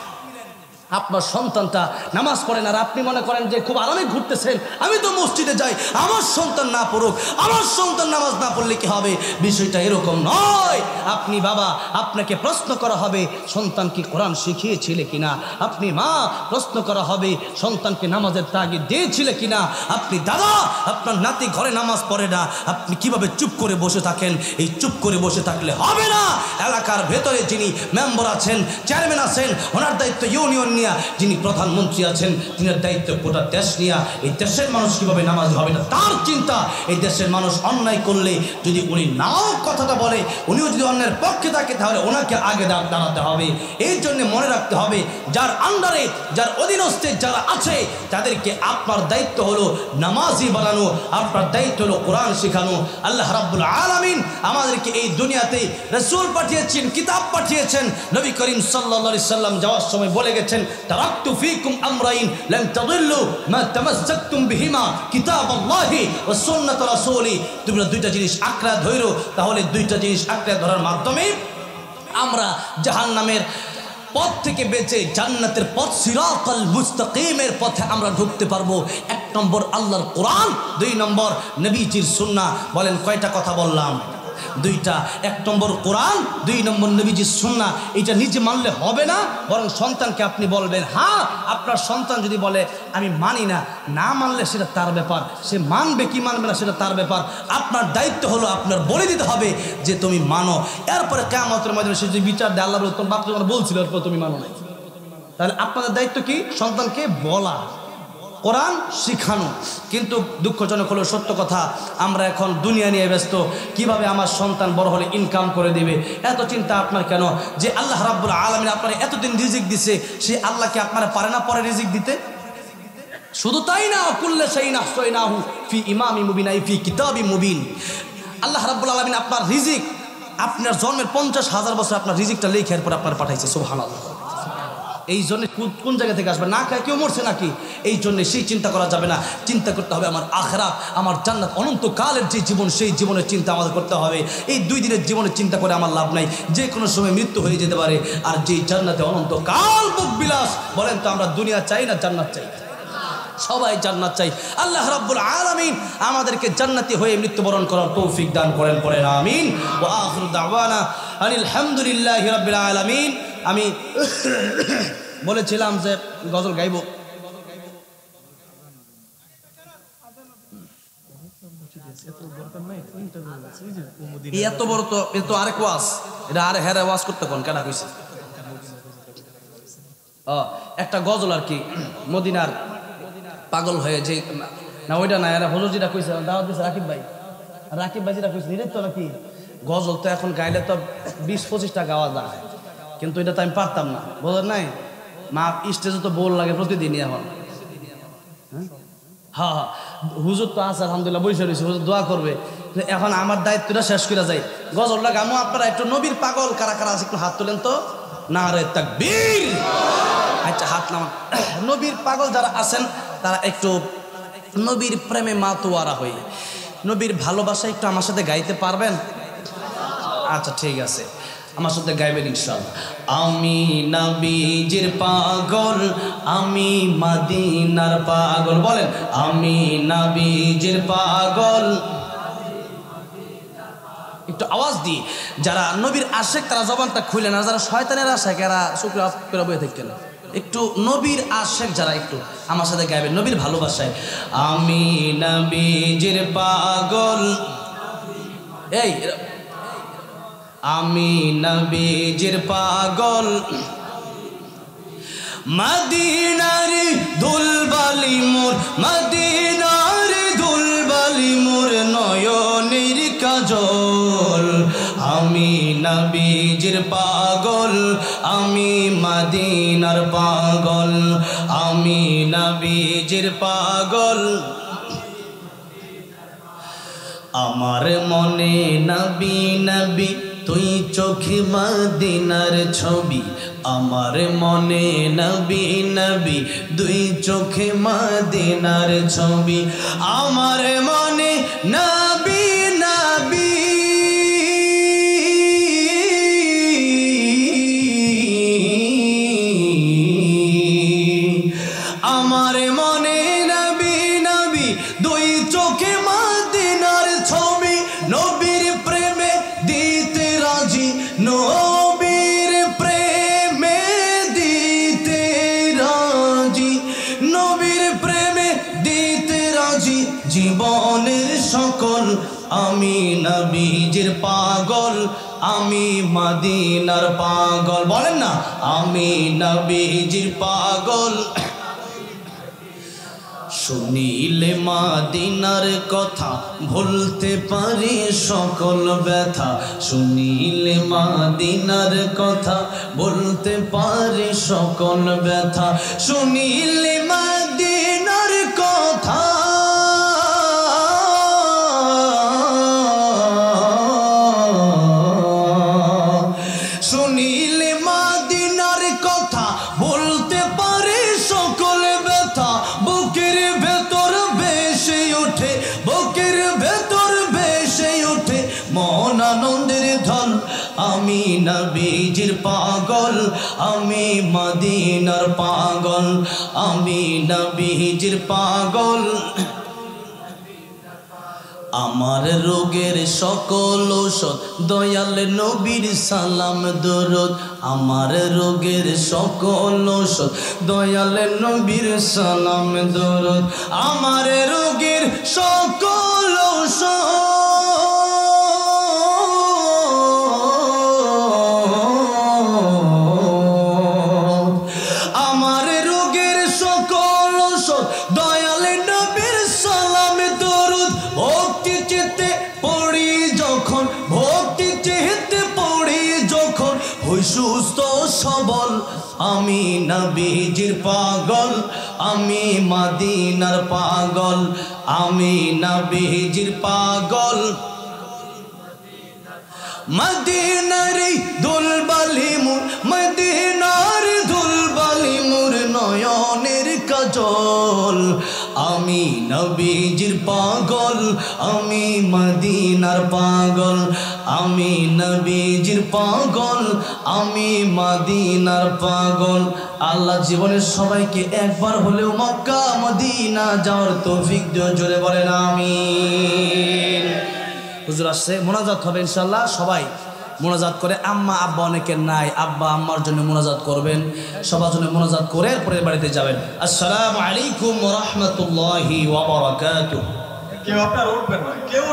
আপনার সন্তানটা নামাজ পড়েন আর আপনি মনে করেন যে খুব আরামে ঘুরতেছেন, আমি তো মসজিদে যাই, আমার সন্তান না পড়ুক, আমার সন্তান নামাজ না পড়লে কি হবে? বিষয়টা এরকম নয়। আপনি বাবা, আপনাকে প্রশ্ন করা হবে সন্তান কি কোরআন শিখিয়েছিলে কিনা। আপনি মা, প্রশ্ন করা হবে সন্তানকে নামাজের তাগিদ দিয়েছিলে কিনা। আপনি দাদা, আপনার নাতি ঘরে নামাজ পড়ে না, আপনি কিভাবে চুপ করে বসে থাকেন? এই চুপ করে বসে থাকলে হবে না। এলাকার ভেতরে যিনি মেম্বার আছেন, চেয়ারম্যান আছেন, ওনার দায়িত্ব ইউনিয়ন নিয়া, যিনি প্রধানমন্ত্রী আছেন তিনার দায়িত্ব গোটা দেশ নিয়া। এই দেশের মানুষ কিভাবে নামাজ হবে না তার চিন্তা। এই দেশের মানুষ অন্যায় করলে যদি উনি নাও কথাটা বলে, উনিও যদি অন্যের পক্ষে থাকে, তাহলে ওনাকে আগে দাঁড়াতে হবে। এই জন্য মনে রাখতে হবে, যার আন্ডারে, যার অধীনস্থে যারা আছে, তাদেরকে আপনার দায়িত্ব হলো নামাজি বানানো, আপনার দায়িত্ব হলো কোরআন শেখানো। আল্লাহ রাব্বুল আলামিন আমাদেরকে এই দুনিয়াতে রাসূল পাঠিয়েছেন, কিতাব পাঠিয়েছেন। নবী করিম সাল্লাল্লাহু আলাইহি সাল্লাম যাওয়ার সময় বলে গেছেন, তারাকতু ফীকুম আমরাইন লান তাদিল্লু মা তামাসসাকতুম বিহিমা কিতাবাল্লাহি ওয়া সুন্নাত রাসূলি। তোমরা দুইটা জিনিস আঁকড়া ধরো, তাহলে দুইটা জিনিস আঁকড়া ধরার মাধ্যমে আমরা জাহান্নামের পথ থেকে বেঁচে জান্নাতের পথ, সিরাতাল মুস্তাকিমের পথে আমরা ঢুকতে পারবো। এক নম্বর আল্লাহর কোরআন, দুই নম্বর নবীজির সুন্নাহ। বলেন কয়টা কথা বললাম? দুইটা। এক নম্বর কোরআন, দুই নম্বর নবীজির সুন্নাহ। এটা নিজে মানলে হবে না, বরং সন্তানকে আপনি বলবেন। হ্যাঁ, আপনার সন্তান যদি বলে আমি মানি না, না মানলে সেটা তার ব্যাপার, সে মানবে কি মানবে না সেটা তার ব্যাপার। আপনার দায়িত্ব হলো আপনার বলে দিতে হবে যে তুমি মানো। এরপরে কিয়ামতের ময়দানে সে যদি বিচার দেয়, আল্লাহ বলে তোমার বাপ যখন বলছিল এরপর তুমি মানো নাই, তাহলে আপনাদের দায়িত্ব কি? সন্তানকে বলা, কোরআন শিখানো। কিন্তু দুঃখজনক হলো সত্য কথা, আমরা এখন দুনিয়া নিয়ে ব্যস্ত। কিভাবে আমার সন্তান বড় হলে ইনকাম করে দেবে, এত চিন্তা আপনার কেন? যে আল্লাহ রাব্বুল আলামিন আপনার এতদিন রিজিক দিছে, সে আল্লাহকে আপনারা পারে না পরে রিজিক দিতে? শুধু তাই না, কুল্লা শাইইন আহসাইনাহু ফি ইমামি মুবিন, ফি কিতাবি মুবিন। আল্লাহ রাব্বুল আলামিন আপনার রিজিক, আপনার জন্মের 50,000 বছর আপনার রিজিকটা লিখে এরপর আপনার পাঠাইছে। সুবহানাল্লাহ। এই জন্য কোন জায়গা থেকে আসবে? না খায় কেউ মরছে নাকি? এই জন্য সেই চিন্তা করা যাবে না। চিন্তা করতে হবে আমার আখিরাত, আমার জান্নাত, অনন্তকালের যে জীবন, সেই জীবনের চিন্তা আমাদের করতে হবে। এই 2 দিনের জীবনের চিন্তা করে আমার লাভ নাই, যে কোনো সময় মৃত্যু হয়ে যেতে পারে। আর যেই জান্নাতে অনন্তকাল ভোগ বিলাস, বলেন তো আমরা দুনিয়া চাই না জান্নাত চাই? সবাই জান্নাত চাই। আল্লাহ রাব্বুল আলামিন আমাদেরকে জান্নাতি হয়ে মৃত্যুবরণ করার তৌফিক দান করেন, পড়েন আমিন। ওয়া আখিরু দাওয়ানা আনিল হামদুলিল্লাহি রাব্বিল আলামিন। আমি বলেছিলাম যে গজল গাইব, এত বড় তো এ তো আরেক ওয়াজ, এটা আরে হেরে ওয়াজ করতে কোন কেনা কইছে? একটা গজল আর কি, মদিনার পাগল হয়ে যে, না ওইটা না, এরা হুজুর যেটা কইছে দাওয়াত দিছে রাকিব ভাই যেটা কইছে নিরে তো নাকি গজল তো এখন গাইলে তো 20-25 টাকা গাওয়া যায়, কিন্তু এটা তো আমি পারতাম না, বোঝেন নাই? মা স্টেজে তো বোল লাগে প্রতিদিনই এখন। হ্যাঁ হ্যাঁ, হুজুর তো আছে আলহামদুলিল্লাহ, বসে রয়েছে, হুজুর দোয়া করবে। এখন আমার দায়িত্বটা শেষ করে যাই, গজলটা গামো। আপনারা একটু নবীর পাগল কারা কারা আছে একটু হাত তোলেন তো। নারে তাকবীর। আচ্ছা হাত নামান। নবীর পাগল যারা আছেন তারা একটু নবীর প্রেমে মাতোয়ারা হই, নবীর ভালোবাসা একটু আমার সাথে গাইতে পারবেন? আচ্ছা ঠিক আছে, আমার সাথে গাইবেন ইনশাআল্লাহ। আমি নবীজির পাগল, আমি মদিনার পাগল। বলেন আমি নবীজির পাগল। একটু আওয়াজ দিই, যারা নবীর আশেক তারা জবানটা খুলে না, যারা শয়তানের আশেক এরা শুক্র করে বয়ে থাকেন। একটু নবীর আশেক যারা একটু আমার সাথে গাইবেন নবীর ভালোবাসায়। আমি নবীজির পাগল, এই আমি নবীজির পাগল, মদিনার দুলবালি মোর, মদিনার দুলবালি মোর নয়নের কাজল। আমি নবীজির পাগল, আমি মদিনার পাগল, আমি নবীজির পাগল। আমার মনে নবী নবী তুই চোখে মদিনার ছবি, আমার মনে নবী নবী দুই চোখে মদিনার ছবি, আমার মনে নবী নবী আমার মনে নবী নবী দুই চোখে মদিনার ছবি। নবীর প্রেমে দিতে রাজি, নবীর প্রেমে দিতে রাজি, নবীর প্রেমে দিতে রাজি জীবনের সকল। আমি নবীজির পাগল, আমি মদিনার পাগল। বলেন না আমি নবীজির পাগল। শুনিলে মদিনার কথা ভুলতে পারি সকল ব্যথা, শুনিলে মদিনার কথা বলতে পারি সকল ব্যথা, শুনিলে মদিনার কথা শুনিলে মদিনার কথা বলতে পারি সকল ব্যথা, বুকের ভেতর ভেসে ওঠে, বুকের ভেতর ভেসে ওঠে মন আনন্দের ঢল। আমি নবীজির পাগল, আমি মদিনার পাগল, আমি নবীজির পাগল। আমার রোগের সকল ঔষধ দয়াল নবীর সালাম দরুদ, আমার রোগের সকল ঔষধ দয়াল নবীর সালাম দরুদ, আমার রোগের সকল ঔষধ আমার রোগের সকল ঔষধ দয়াল নবীর সালাম দরুদ। ভক্তি চেতে পড়ি যখন, ভক্তি চেতে পড়ি যখন হই সুস্থ সবল। আমি নবীজির পাগল, আমি মদিনার পাগল, আমি নবীজির পাগল। মদিনার দুলবালি মোর, মদিনার দুলবালি মোর নয়নের কাজল। আমি নবীজির পাগল, আমি মদিনার পাগল, আমি নবীজির পাগল, আমি মদিনার পাগল। আল্লাহ জীবনের সবাইকে একবার হলেও মক্কা মদিনা যাওয়ার তৌফিক দিও, জোরে বলেন আমিন। হুজুর আসছে, মোনাজাত হবে ইনশাআল্লাহ। সবাই মোনাজাত করে, আম্মা আব্বা অনেকের নাই, আব্বা আম্মার জন্য মোনাজাত করবেন, সবার জন্য মোনাজাত করে এরপরে বাড়িতে যাবেন। আসসালামু আলাইকুম ওয়া রাহমাতুল্লাহি ওয়া বারাকাতুহু। কেউ আপনার উঠবেন না, কেউ